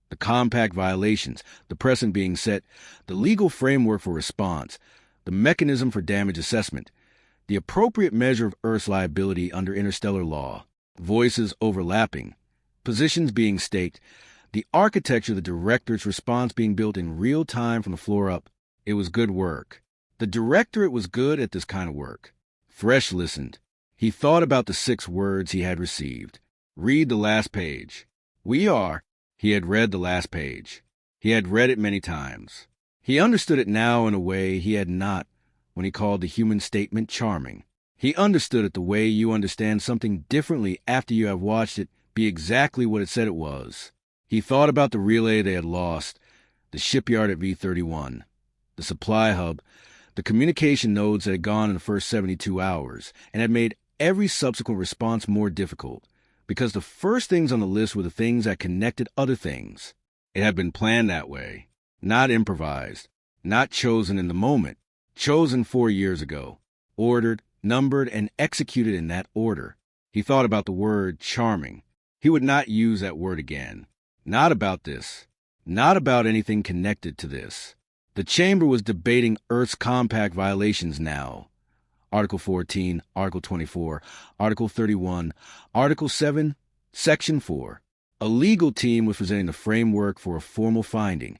The compact violations, the precedent being set, the legal framework for response, the mechanism for damage assessment, the appropriate measure of Earth's liability under interstellar law, voices overlapping, positions being staked, the architecture of the Directorate's response being built in real time from the floor up. It was good work. The Directorate was good at this kind of work. Thresh listened. He thought about the 6 words he had received. Read the last page. We are. He had read the last page. He had read it many times. He understood it now in a way he had not when he called the human statement charming. He understood it the way you understand something differently after you have watched it be exactly what it said it was. He thought about the relay they had lost, the shipyard at V31, the supply hub, the communication nodes that had gone in the first 72 hours, and had made every subsequent response more difficult, because the first things on the list were the things that connected other things. It had been planned that way, not improvised, not chosen in the moment, chosen 4 years ago, ordered, numbered, and executed in that order. He thought about the word charming. He would not use that word again. Not about this. Not about anything connected to this. The chamber was debating Earth's compact violations now. Article 14, Article 24, Article 31, Article 7, Section 4. A legal team was presenting the framework for a formal finding,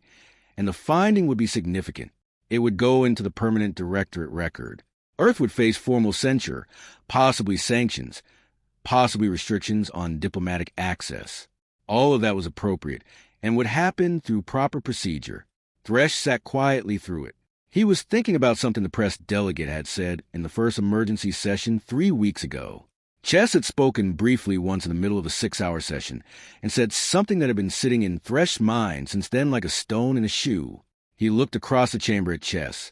and the finding would be significant. It would go into the permanent Directorate record. Earth would face formal censure, possibly sanctions, possibly restrictions on diplomatic access. All of that was appropriate, and would happen through proper procedure. Thresh sat quietly through it. He was thinking about something the press delegate had said in the first emergency session 3 weeks ago. Chess had spoken briefly once in the middle of a 6-hour session, and said something that had been sitting in Thresh's mind since then like a stone in a shoe. He looked across the chamber at Chess,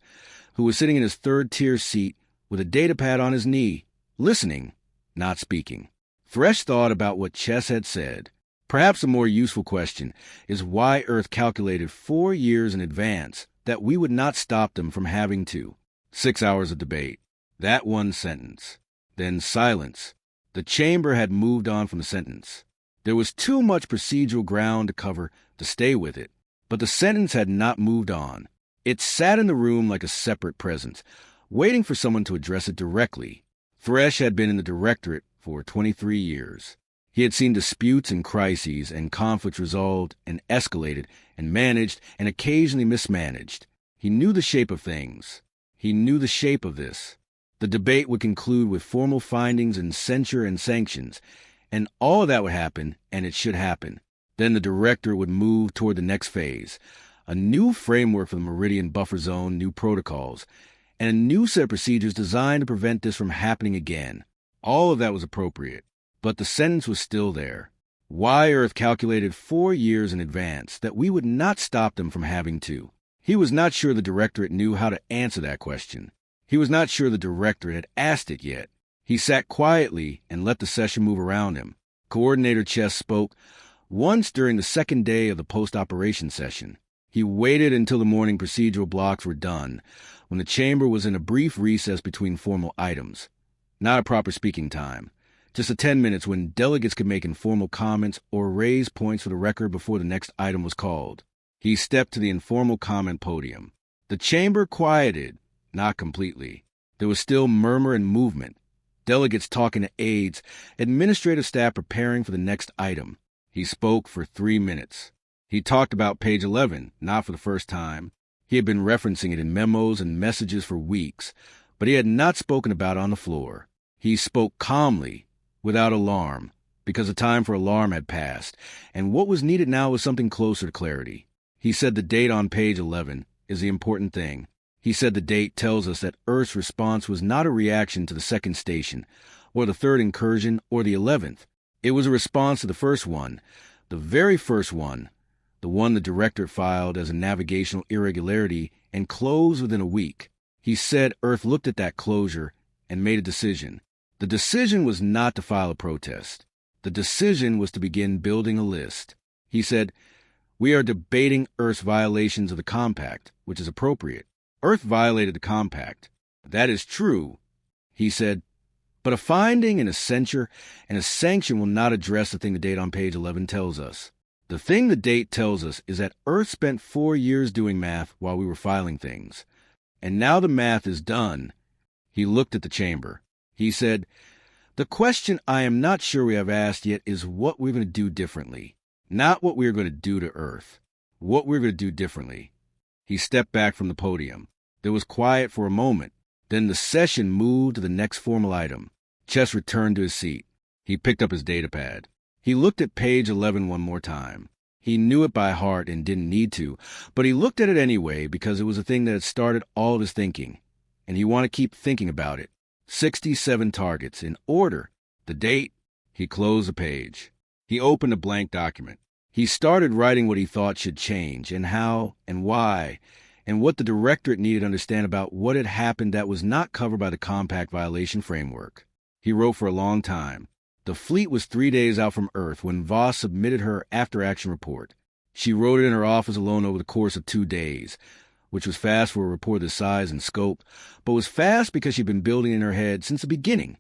who was sitting in his third-tier seat with a datapad on his knee, listening, not speaking. Thresh thought about what Chess had said. Perhaps a more useful question is why Earth calculated 4 years in advance that we would not stop them from having to. 6 hours of debate. That one sentence. Then silence. The chamber had moved on from the sentence. There was too much procedural ground to cover to stay with it, but the sentence had not moved on. It sat in the room like a separate presence, waiting for someone to address it directly. Thresh had been in the Directorate for 23 years. He had seen disputes and crises and conflicts resolved and escalated and managed and occasionally mismanaged. He knew the shape of things. He knew the shape of this. The debate would conclude with formal findings and censure and sanctions, and all of that would happen, and it should happen. Then the Director would move toward the next phase, a new framework for the Meridian buffer zone, new protocols, and a new set of procedures designed to prevent this from happening again. All of that was appropriate. But the sentence was still there. Why Earth calculated 4 years in advance that we would not stop them from having to. He was not sure the Directorate knew how to answer that question. He was not sure the Directorate had asked it yet. He sat quietly and let the session move around him. Coordinator Chess spoke once during the second day of the post-operation session. He waited until the morning procedural blocks were done, when the chamber was in a brief recess between formal items. Not a proper speaking time. Just 10 minutes when delegates could make informal comments or raise points for the record before the next item was called. He stepped to the informal comment podium. The chamber quieted, not completely. There was still murmur and movement. Delegates talking to aides, administrative staff preparing for the next item. He spoke for 3 minutes. He talked about page 11, not for the first time. He had been referencing it in memos and messages for weeks, but he had not spoken about it on the floor. He spoke calmly, without alarm, because the time for alarm had passed, and what was needed now was something closer to clarity. He said the date on page 11 is the important thing. He said the date tells us that Earth's response was not a reaction to the second station, or the third incursion, or the 11th. It was a response to the first one, the very first one, the one the Directorate filed as a navigational irregularity and closed within a week. He said Earth looked at that closure and made a decision. The decision was not to file a protest. The decision was to begin building a list. He said, "We are debating Earth's violations of the compact, which is appropriate. Earth violated the compact. That is true," he said, "but a finding and a censure and a sanction will not address the thing the date on page 11 tells us. The thing the date tells us is that Earth spent 4 years doing math while we were filing things. And now the math is done." He looked at the chamber. He said, "The question I am not sure we have asked yet is what we're going to do differently. Not what we're going to do to Earth. What we're going to do differently." He stepped back from the podium. There was quiet for a moment. Then the session moved to the next formal item. Chess returned to his seat. He picked up his datapad. He looked at page 11 one more time. He knew it by heart and didn't need to, but he looked at it anyway because it was a thing that had started all of his thinking, and he wanted to keep thinking about it. 67 targets, in order. The date. He closed the page. He opened a blank document. He started writing what he thought should change, and how, and why, and what the Directorate needed to understand about what had happened that was not covered by the compact violation framework. He wrote for a long time. The fleet was 3 days out from Earth when Voss submitted her after-action report. She wrote it in her office alone over the course of 2 days, which was fast for a report this size and scope, but was fast because she'd been building in her head since the beginning.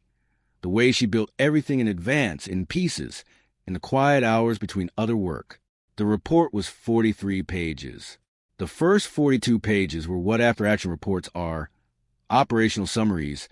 The way she built everything in advance, in pieces, in the quiet hours between other work. The report was 43 pages. The first 42 pages were what after-action reports are: operational summaries,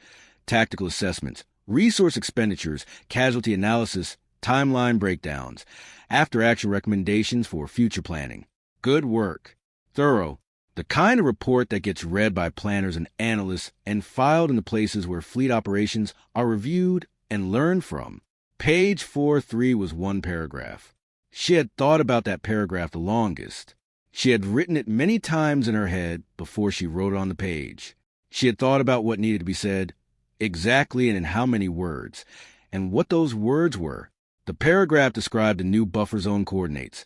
tactical assessments, resource expenditures, casualty analysis, timeline breakdowns, after-action recommendations for future planning. Good work. Thorough. The kind of report that gets read by planners and analysts and filed in the places where fleet operations are reviewed and learned from. Page 43 was one paragraph. She had thought about that paragraph the longest. She had written it many times in her head before she wrote it on the page. She had thought about what needed to be said, exactly and in how many words, and what those words were. The paragraph described the new buffer zone coordinates.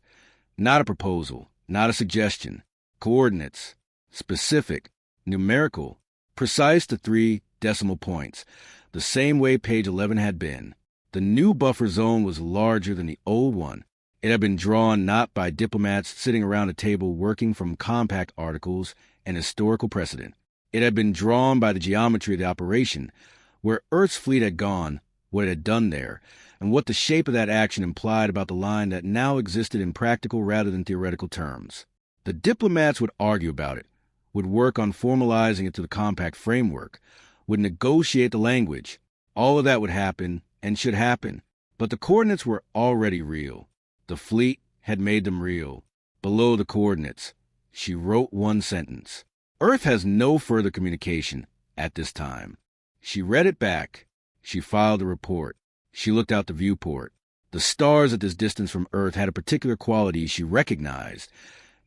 Not a proposal, not a suggestion. Coordinates. Specific, numerical, precise to 3 decimal points, the same way page 11 had been. The new buffer zone was larger than the old one. It had been drawn not by diplomats sitting around a table working from compact articles and historical precedent. It had been drawn by the geometry of the operation, where Earth's fleet had gone, what it had done there, and what the shape of that action implied about the line that now existed in practical rather than theoretical terms. The diplomats would argue about it, would work on formalizing it to the compact framework, would negotiate the language. All of that would happen and should happen, but the coordinates were already real. The fleet had made them real. Below the coordinates, she wrote one sentence. Earth has no further communication at this time. She read it back. She filed a report. She looked out the viewport. The stars at this distance from Earth had a particular quality she recognized,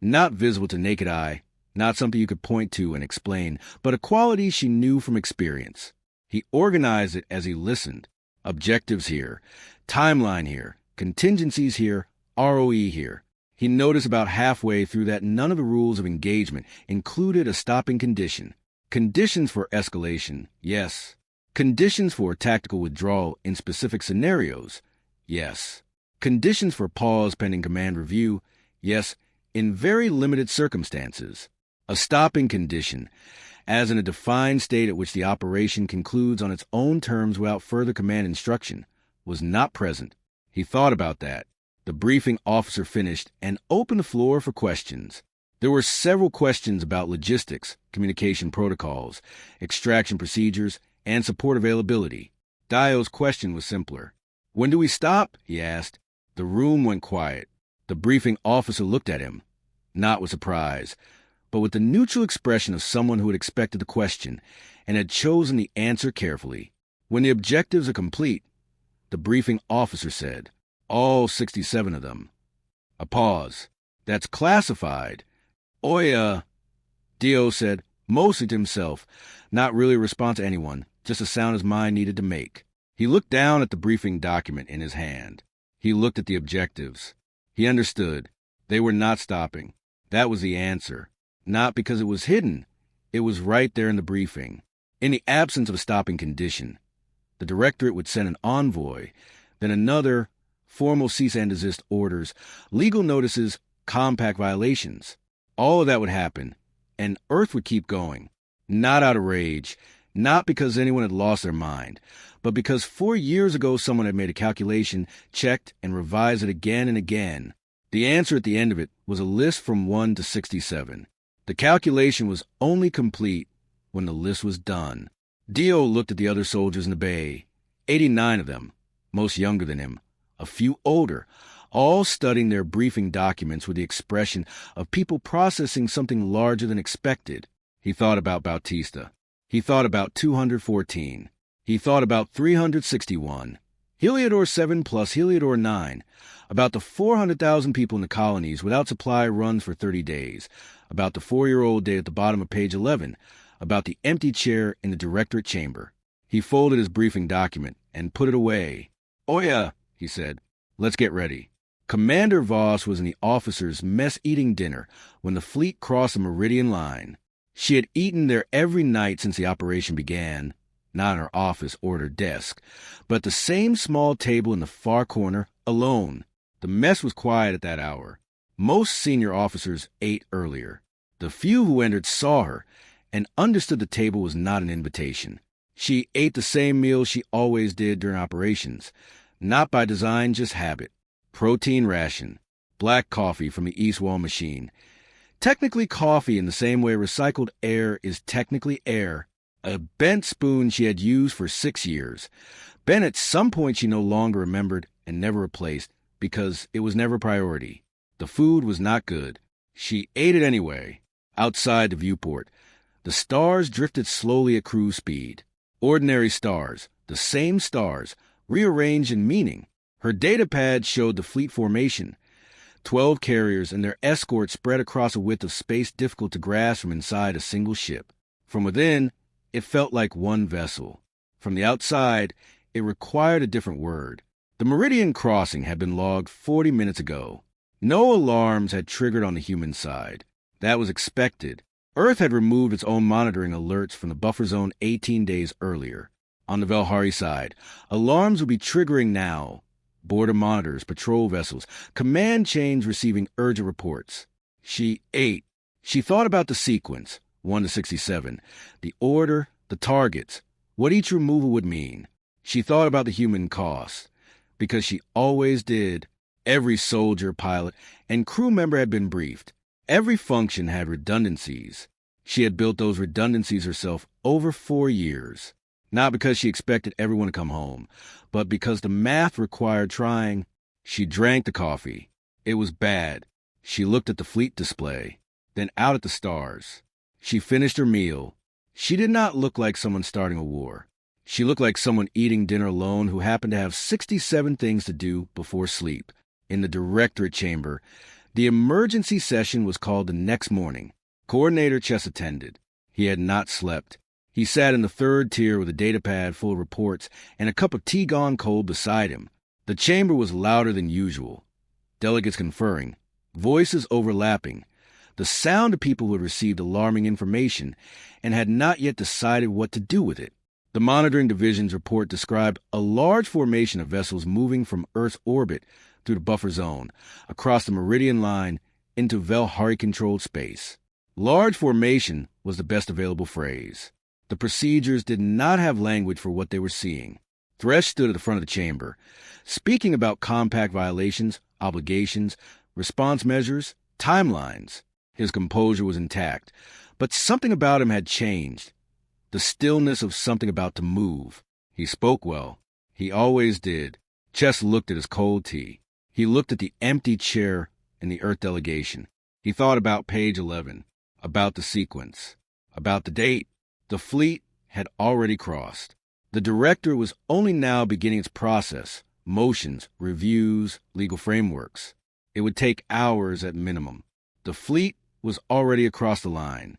not visible to naked eye, not something you could point to and explain, but a quality she knew from experience. He organized it as he listened. Objectives here, timeline here, contingencies here, ROE here. He noticed about halfway through that none of the rules of engagement included a stopping condition. Conditions for escalation, yes. Conditions for tactical withdrawal in specific scenarios, yes. Conditions for pause pending command review, yes, in very limited circumstances. A stopping condition, as in a defined state at which the operation concludes on its own terms without further command instruction, was not present. He thought about that. The briefing officer finished and opened the floor for questions. There were several questions about logistics, communication protocols, extraction procedures, and support availability. Dio's question was simpler. "When do we stop?" he asked. The room went quiet. The briefing officer looked at him, not with surprise, but with the neutral expression of someone who had expected the question and had chosen the answer carefully. When the objectives are complete, the briefing officer said, all 67 of them. A pause. That's classified. Dio said, mostly to himself, not really a response to anyone, just a sound his mind needed to make. He looked down at the briefing document in his hand. He looked at the objectives. He understood. They were not stopping. That was the answer. Not because it was hidden. It was right there in the briefing. In the absence of a stopping condition, the Directorate would send an envoy, then another, formal cease and desist orders, legal notices, compact violations. All of that would happen, and Earth would keep going. Not out of rage, not because anyone had lost their mind, but because 4 years ago someone had made a calculation, checked, and revised it again and again. The answer at the end of it was a list from 1 to 67. The calculation was only complete when the list was done. Dio looked at the other soldiers in the bay, 89 of them, most younger than him, a few older, all studying their briefing documents with the expression of people processing something larger than expected. He thought about Bautista. He thought about 214. He thought about 361. Heliodor 7 plus Heliodor 9. About the 400,000 people in the colonies without supply runs for 30 days. About the 4-year-old day at the bottom of page 11. About the empty chair in the Directorate chamber. He folded his briefing document and put it away. He said. Let's get ready. Commander Voss was in the officers' mess-eating dinner when the fleet crossed the meridian line. She had eaten there every night since the operation began, not in her office or her desk, but at the same small table in the far corner, alone. The mess was quiet at that hour. Most senior officers ate earlier. The few who entered saw her and understood the table was not an invitation. She ate the same meal she always did during operations, not by design, just habit. Protein ration, black coffee from the East Wall machine. Technically coffee in the same way recycled air is technically air. A bent spoon she had used for 6 years. Bent at some point she no longer remembered and never replaced because it was never a priority. The food was not good. She ate it anyway. Outside the viewport, the stars drifted slowly at cruise speed. Ordinary stars, the same stars, rearranged in meaning. Her datapad showed the fleet formation. 12 carriers and their escorts spread across a width of space difficult to grasp from inside a single ship. From within, it felt like one vessel. From the outside, it required a different word. The meridian crossing had been logged 40 minutes ago. No alarms had triggered on the human side. That was expected. Earth had removed its own monitoring alerts from the buffer zone 18 days earlier. On the Velhari side, alarms would be triggering now. Border monitors, patrol vessels, command chains receiving urgent reports. She ate. She thought about the sequence, 1 to 67, the order, the targets, what each removal would mean. She thought about the human cost, because she always did. Every soldier, pilot, and crew member had been briefed. Every function had redundancies. She had built those redundancies herself over 4 years. Not because she expected everyone to come home, but because the math required trying. She drank the coffee. It was bad. She looked at the fleet display, then out at the stars. She finished her meal. She did not look like someone starting a war. She looked like someone eating dinner alone who happened to have 67 things to do before sleep. In the Directorate chamber, the emergency session was called the next morning. Coordinator Chess attended. He had not slept. He sat in the third tier with a datapad full of reports and a cup of tea gone cold beside him. The chamber was louder than usual. Delegates conferring, voices overlapping, the sound of people who had received alarming information and had not yet decided what to do with it. The monitoring division's report described a large formation of vessels moving from Earth's orbit through the buffer zone, across the meridian line, into Velhari-controlled space. Large formation was the best available phrase. The procedures did not have language for what they were seeing. Thresh stood at the front of the chamber, speaking about compact violations, obligations, response measures, timelines. His composure was intact, but something about him had changed. The stillness of something about to move. He spoke well. He always did. Chess looked at his cold tea. He looked at the empty chair in the Earth delegation. He thought about page 11, about the sequence, about the date. The fleet had already crossed. The Directorate was only now beginning its process, motions, reviews, legal frameworks. It would take hours at minimum. The fleet was already across the line.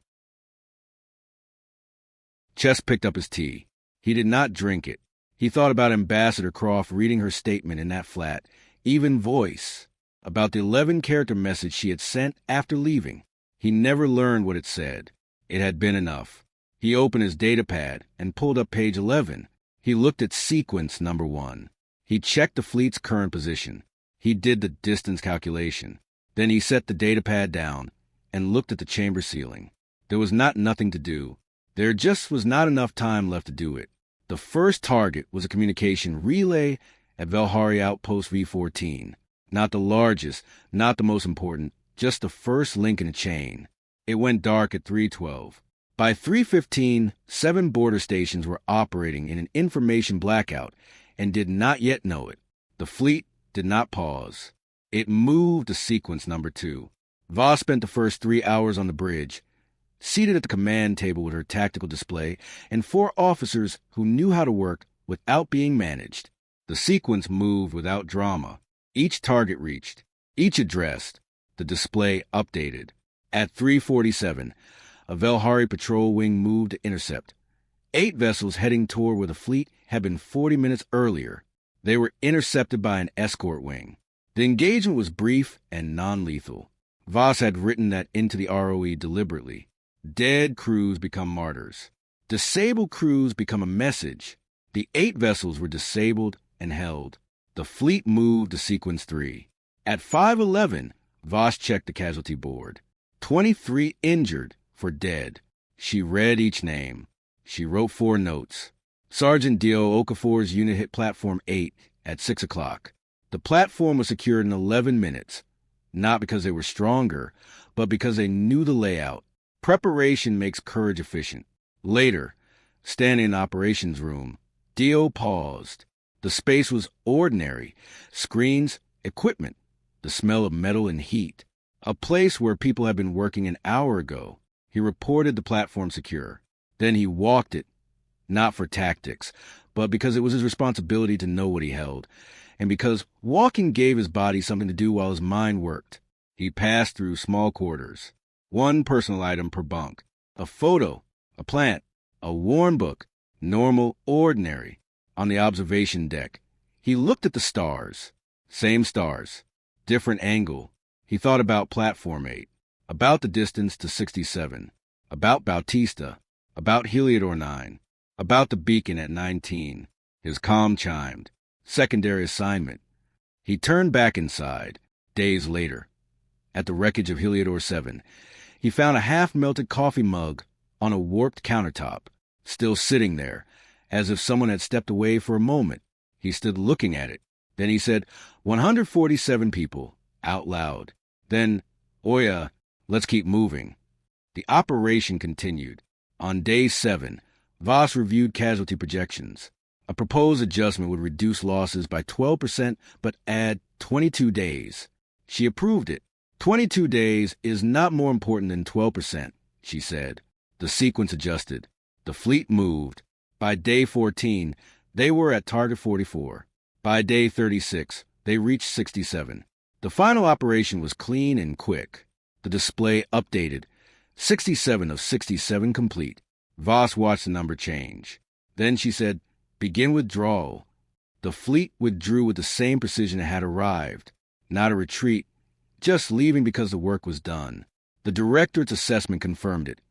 Chess picked up his tea. He did not drink it. He thought about Ambassador Croft reading her statement in that flat, even voice, about the 11-character message she had sent after leaving. He never learned what it said. It had been enough. He opened his datapad and pulled up page 11. He looked at sequence number 1. He checked the fleet's current position. He did the distance calculation. Then he set the datapad down and looked at the chamber ceiling. There was nothing to do. There just was not enough time left to do it. The first target was a communication relay at Valhari Outpost V14. Not the largest, not the most important, just the first link in a chain. It went dark at 3:12. By 3:15, 7 border stations were operating in an information blackout and did not yet know it. The fleet did not pause. It moved to sequence number 2. Voss spent the first 3 hours on the bridge, seated at the command table with her tactical display and 4 officers who knew how to work without being managed. The sequence moved without drama. Each target reached, each addressed, the display updated. At 3:47, a Valhari patrol wing moved to intercept. 8 vessels heading toward where the fleet had been 40 minutes earlier. They were intercepted by an escort wing. The engagement was brief and non-lethal. Voss had written that into the ROE deliberately. Dead crews become martyrs. Disabled crews become a message. The 8 vessels were disabled and held. The fleet moved to sequence 3. At 5:11, Voss checked the casualty board. 23 injured for dead. She read each name. She wrote 4 notes. Sergeant Dio Okafor's unit hit platform 8 at 6 o'clock. The platform was secured in 11 minutes, not because they were stronger, but because they knew the layout. Preparation makes courage efficient. Later, standing in the operations room, Dio paused. The space was ordinary. Screens, equipment, the smell of metal and heat. A place where people had been working an hour ago. He reported the platform secure. Then he walked it, not for tactics, but because it was his responsibility to know what he held, and because walking gave his body something to do while his mind worked. He passed through small quarters. 1 personal item per bunk. A photo, a plant, a worn book, normal, ordinary. On the observation deck, he looked at the stars. Same stars, different angle. He thought about platform 8, about the distance to 67, about Bautista, about Heliodor 9, about the beacon at 19. His comm chimed. Secondary assignment. He turned back inside, days later. At the wreckage of Heliodor 7, he found a half-melted coffee mug on a warped countertop, still sitting there, as if someone had stepped away for a moment. He stood looking at it. Then he said, 147 people, out loud. Then, Oya, let's keep moving. The operation continued. On day 7, Voss reviewed casualty projections. A proposed adjustment would reduce losses by 12% but add 22 days. She approved it. 22 days is not more important than 12%, she said. The sequence adjusted. The fleet moved. By day 14, they were at target 44. By day 36, they reached 67. The final operation was clean and quick. The display updated. 67 of 67 complete. Voss watched the number change. Then she said, begin withdrawal. The fleet withdrew with the same precision it had arrived. Not a retreat, just leaving because the work was done. The Directorate's assessment confirmed it.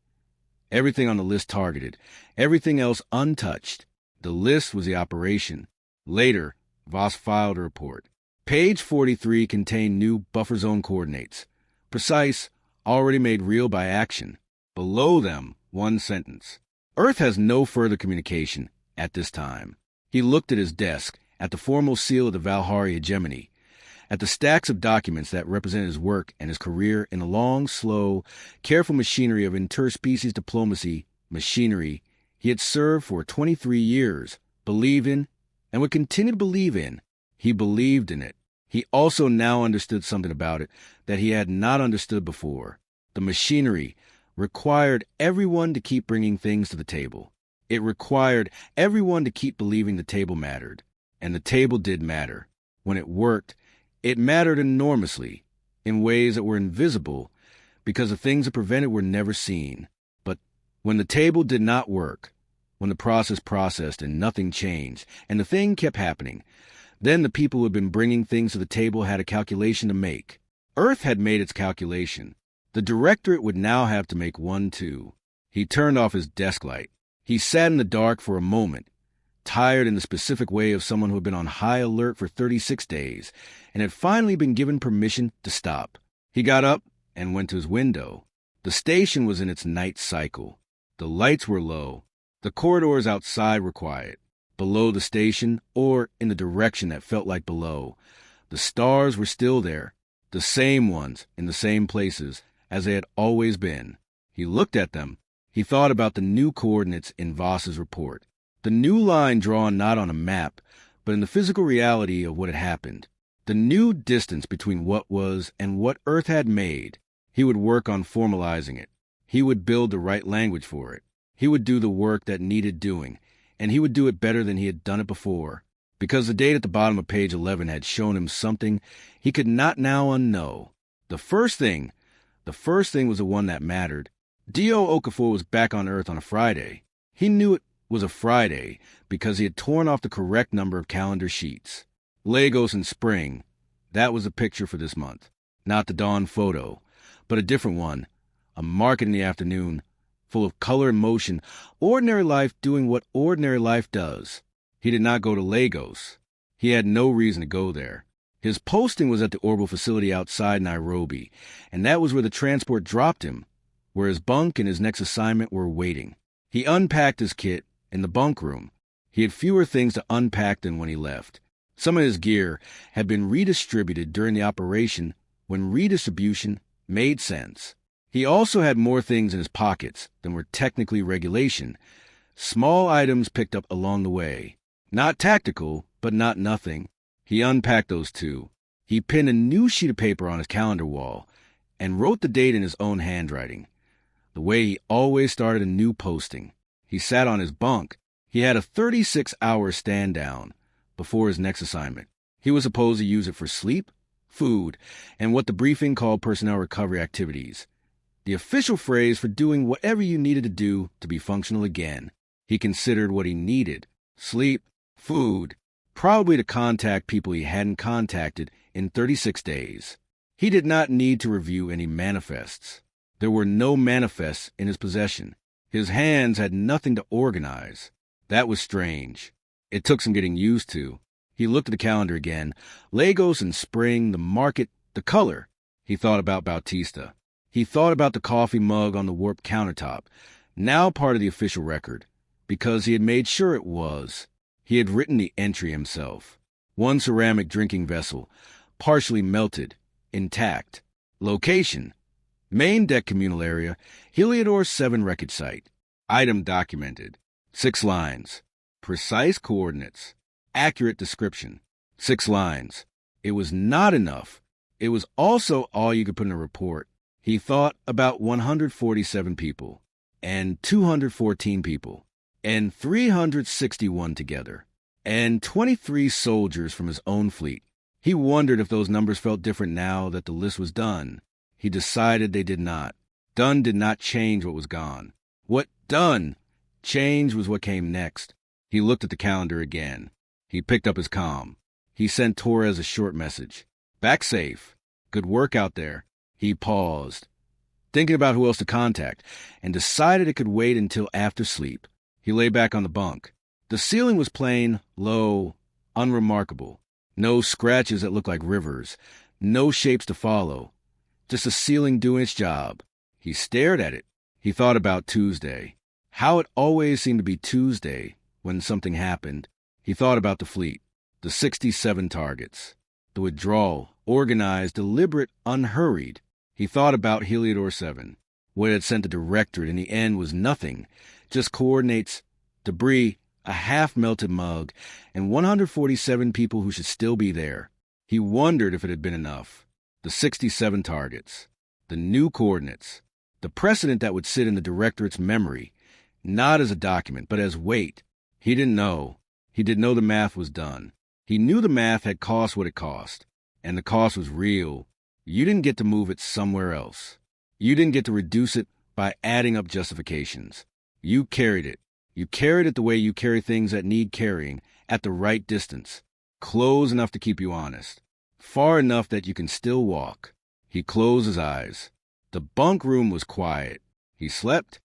Everything on the list targeted, everything else untouched. The list was the operation. Later, Voss filed a report. Page 43 contained new buffer zone coordinates. Precise, already made real by action. Below them, 1 sentence. Earth has no further communication at this time. He looked at his desk, at the formal seal of the Valhari hegemony, at the stacks of documents that represented his work and his career in a long, slow, careful machinery of interspecies diplomacy, machinery he had served for 23 years, believed in, and would continue to believe in. He believed in it. He also now understood something about it that he had not understood before. The machinery required everyone to keep bringing things to the table. It required everyone to keep believing the table mattered. And the table did matter. When it worked, it mattered enormously, in ways that were invisible, because the things it prevented were never seen. But when the table did not work, when the process processed and nothing changed, and the thing kept happening, then the people who had been bringing things to the table had a calculation to make. Earth had made its calculation. The Directorate would now have to make one too. He turned off his desk light. He sat in the dark for a moment, tired in the specific way of someone who had been on high alert for 36 days and had finally been given permission to stop. He got up and went to his window. The station was in its night cycle. The lights were low. The corridors outside were quiet. Below the station, or in the direction that felt like below, the stars were still there, the same ones in the same places as they had always been. He looked at them. He thought about the new coordinates in Voss's report. The new line drawn not on a map, but in the physical reality of what had happened. The new distance between what was and what Earth had made. He would work on formalizing it. He would build the right language for it. He would do the work that needed doing, and he would do it better than he had done it before, because the date at the bottom of page 11 had shown him something he could not now unknow. The first thing was the one that mattered. D.O. Okafor was back on Earth on a Friday. He knew it was a Friday because he had torn off the correct number of calendar sheets. Lagos in spring, that was a picture for this month. Not the dawn photo, but a different one. A market in the afternoon, full of color and motion, ordinary life doing what ordinary life does. He did not go to Lagos. He had no reason to go there. His posting was at the orbital facility outside Nairobi, and that was where the transport dropped him, where his bunk and his next assignment were waiting. He unpacked his kit in the bunk room. He had fewer things to unpack than when he left. Some of his gear had been redistributed during the operation when redistribution made sense. He also had more things in his pockets than were technically regulation, small items picked up along the way. Not tactical, but not nothing. He unpacked those too. He pinned a new sheet of paper on his calendar wall and wrote the date in his own handwriting, the way he always started a new posting. He sat on his bunk. He had a 36-hour stand down before his next assignment. He was supposed to use it for sleep, food, and what the briefing called personnel recovery activities, the official phrase for doing whatever you needed to do to be functional again. He considered what he needed: sleep, food, probably to contact people he hadn't contacted in 36 days. He did not need to review any manifests. There were no manifests in his possession. His hands had nothing to organize. That was strange. It took some getting used to. He looked at the calendar again. Lagos in spring, the market, the color. He thought about Bautista. He thought about the coffee mug on the warped countertop, now part of the official record, because he had made sure it was. He had written the entry himself. One ceramic drinking vessel, partially melted, intact. Location: main deck communal area, Heliodor 7 wreckage site. Item documented. 6 lines. Precise coordinates. Accurate description. 6 lines. It was not enough. It was also all you could put in a report. He thought about 147 people, and 214 people, and 361 together, and 23 soldiers from his own fleet. He wondered if those numbers felt different now that the list was done. He decided they did not. Done did not change what was gone. What done changed was what came next. He looked at the calendar again. He picked up his comm. He sent Torres a short message. Back safe. Good work out there. He paused, thinking about who else to contact, and decided it could wait until after sleep. He lay back on the bunk. The ceiling was plain, low, unremarkable. No scratches that looked like rivers. No shapes to follow. Just a ceiling doing its job. He stared at it. He thought about Tuesday. How it always seemed to be Tuesday when something happened. He thought about the fleet. The 67 targets. The withdrawal, organized, deliberate, unhurried. He thought about Heliodor 7. What it had sent the Directorate in the end was nothing, just coordinates, debris, a half-melted mug, and 147 people who should still be there. He wondered if it had been enough. The 67 targets, the new coordinates, the precedent that would sit in the Directorate's memory, not as a document, but as weight. He didn't know. He didn't know the math was done. He knew the math had cost what it cost, and the cost was real. You didn't get to move it somewhere else. You didn't get to reduce it by adding up justifications. You carried it. You carried it the way you carry things that need carrying, at the right distance, close enough to keep you honest, far enough that you can still walk. He closed his eyes. The bunk room was quiet. He slept,